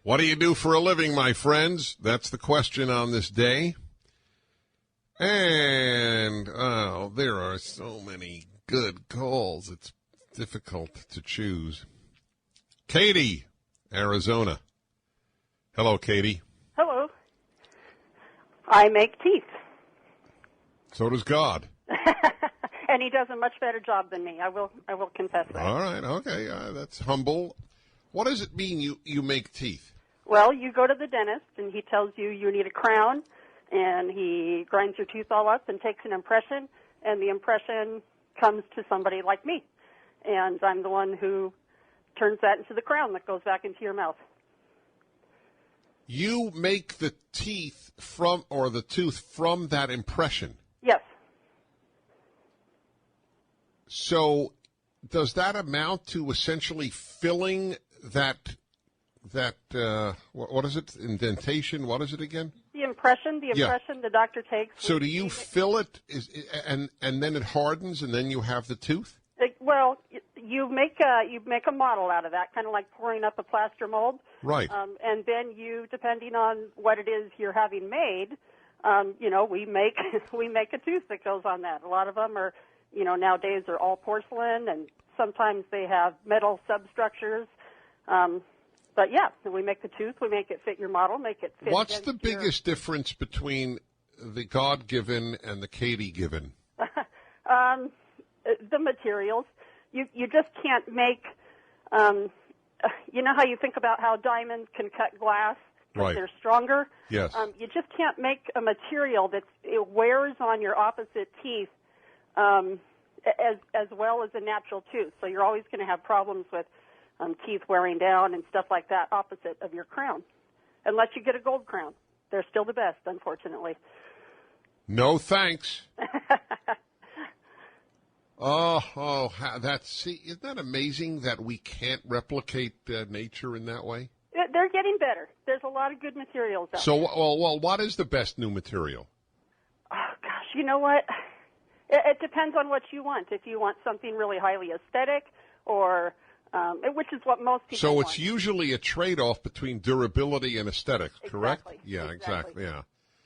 What do you do for a living, my friends? That's the question on this day. And, there are so many good calls. It's difficult to choose. Katie, Arizona. Hello, Katie. Hello. I make teeth. So does God. And he does a much better job than me. I will confess that. All right, okay. That's humble. What does it mean you make teeth? Well, you go to the dentist, and he tells you need a crown, and he grinds your tooth all up and takes an impression, and the impression comes to somebody like me. And I'm the one who turns that into the crown that goes back into your mouth. You make the teeth or the tooth from that impression? Yes. So does that amount to essentially filling that what is it, indentation? What is it again? The impression the doctor takes. So do you fill it and then it hardens and then you have the tooth? Well, you make a model out of that, kind of like pouring up a plaster mold. Right. And then you, depending on what it is you're having made, we make a tooth that goes on that. A lot of them are, nowadays are all porcelain, and sometimes they have metal substructures. But yeah, we make the tooth, we make it fit your model, make it fit. What's the biggest difference between the God-given and the Katie-given? The materials. You just can't make, you know how you think about how diamonds can cut glass? Right. They're stronger. Yes. You just can't make a material it wears on your opposite teeth as well as a natural tooth. So you're always going to have problems with teeth wearing down and stuff like that opposite of your crown. Unless you get a gold crown. They're still the best, unfortunately. No thanks. Isn't that amazing that we can't replicate nature in that way? They're getting better. There's a lot of good materials out there. Well, what is the best new material? Oh, gosh, you know what? It depends on what you want. If you want something really highly aesthetic or, which is what most people want. So it's usually a trade-off between durability and aesthetics, correct? Exactly. Yeah, exactly, yeah.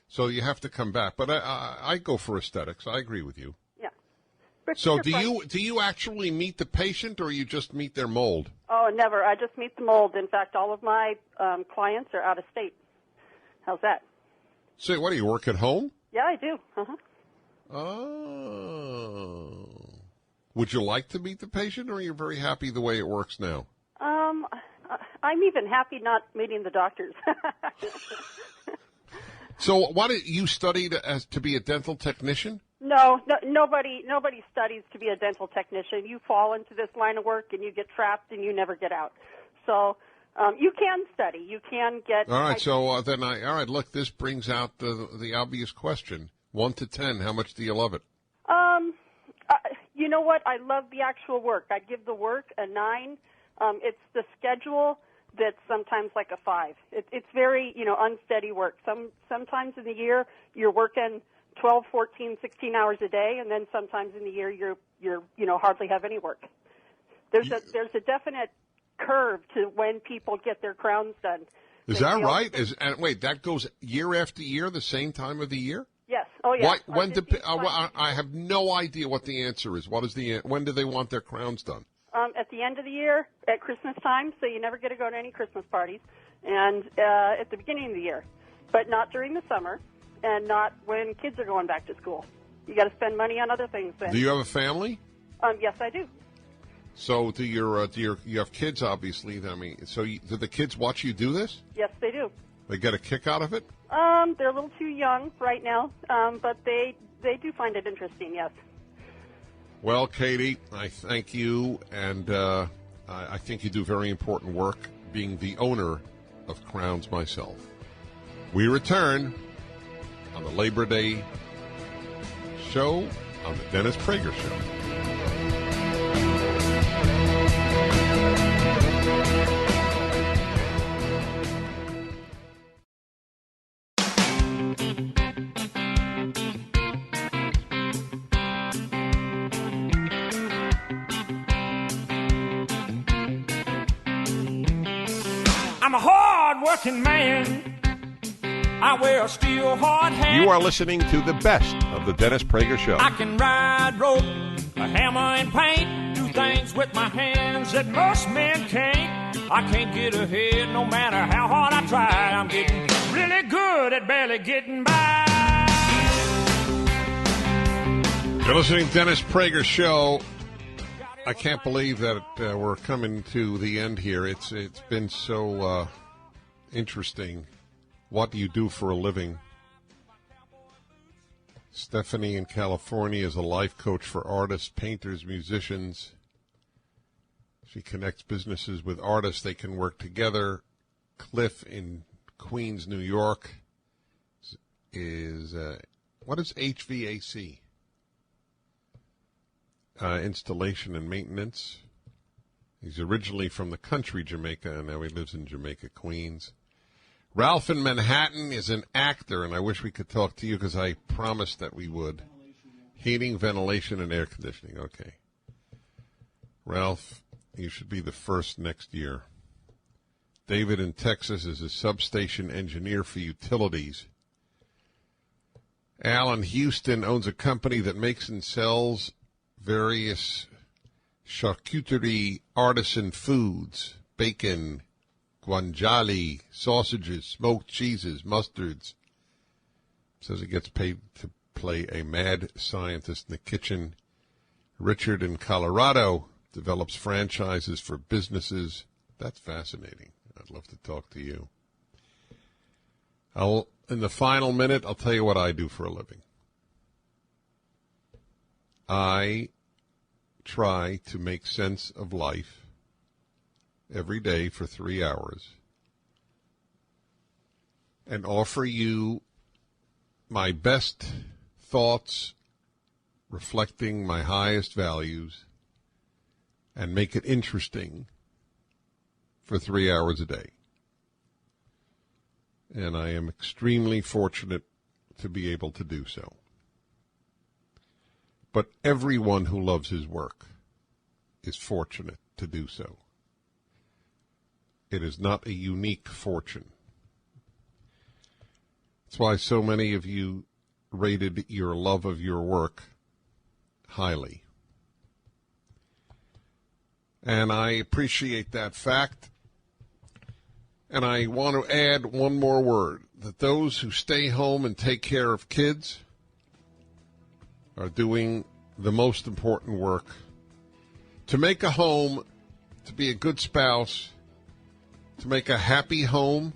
So you have to come back. But I go for aesthetics. I agree with you. Yeah. So do you actually meet the patient or you just meet their mold? Oh, never. I just meet the mold. In fact, all of my clients are out of state. How's that? So what, do you work at home? Yeah, I do. Uh-huh. Oh. Would you like to meet the patient, or are you very happy the way it works now? I'm even happy not meeting the doctors. So what, you studied as to be a dental technician? No, nobody studies to be a dental technician. You fall into this line of work and you get trapped and you never get out. So you can study. You can get... All right, look, this brings out the obvious question. 1 to 10, how much do you love it? You know what? I love the actual work. I give the work a 9. It's the schedule that's sometimes like a 5. It's very, unsteady work. Sometimes in the year you're working 12, 14, 16 hours a day, and then sometimes in the year you're hardly have any work. There's a definite curve to when people get their crowns done. Is that right? Wait, that goes year after year, the same time of the year? Yes. Oh, yeah. I have no idea what the answer is. When do they want their crowns done? At the end of the year, at Christmas time, so you never get to go to any Christmas parties, and at the beginning of the year, but not during the summer, and not when kids are going back to school. You got to spend money on other things then. Do you have a family? Yes, I do. So you have kids, obviously. I mean, do the kids watch you do this? Yes, they do. They get a kick out of it? They're a little too young right now, but they do find it interesting, yes. Well, Katie, I thank you, and I think you do very important work, being the owner of Crowns myself. We return on the Labor Day show on the Dennis Prager Show. I'm a hard-working man. I wear a steel hard hat. You are listening to the best of the Dennis Prager Show. I can ride rope, a hammer and paint, do things with my hands that most men can't. I can't get ahead no matter how hard I try. I'm getting really good at barely getting by. You're listening to Dennis Prager Show. I can't believe that we're coming to the end here. It's been so interesting. What do you do for a living? Stephanie in California is a life coach for artists, painters, musicians. She connects businesses with artists. They can work together. Cliff in Queens, New York is, what is HVAC? Installation and maintenance. He's originally from the country, Jamaica, and now he lives in Jamaica, Queens. Ralph in Manhattan is an actor, and I wish we could talk to you because I promised that we would. Heating, ventilation, and air conditioning. Okay. Ralph, you should be the first next year. David in Texas is a substation engineer for utilities. Al in Houston owns a company that makes and sells various charcuterie artisan foods, bacon, guanciale, sausages, smoked cheeses, mustards. Says he gets paid to play a mad scientist in the kitchen. Richard in Colorado develops franchises for businesses. That's fascinating. I'd love to talk to you. In the final minute, I'll tell you what I do for a living. I try to make sense of life every day for 3 hours and offer you my best thoughts reflecting my highest values and make it interesting for 3 hours a day. And I am extremely fortunate to be able to do so. But everyone who loves his work is fortunate to do so. It is not a unique fortune. That's why so many of you rated your love of your work highly. And I appreciate that fact. And I want to add one more word, that those who stay home and take care of kids are doing the most important work. To make a home, to be a good spouse, to make a happy home,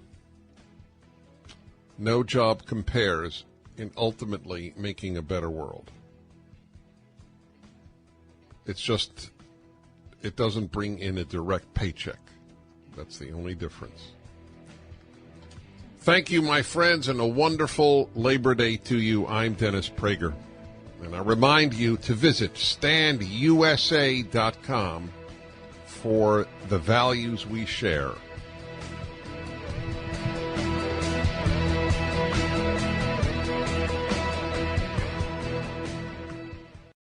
no job compares in ultimately making a better world. It's just, it doesn't bring in a direct paycheck. That's the only difference. Thank you, my friends, and a wonderful Labor Day to you. I'm Dennis Prager. And I remind you to visit standusa.com for the values we share.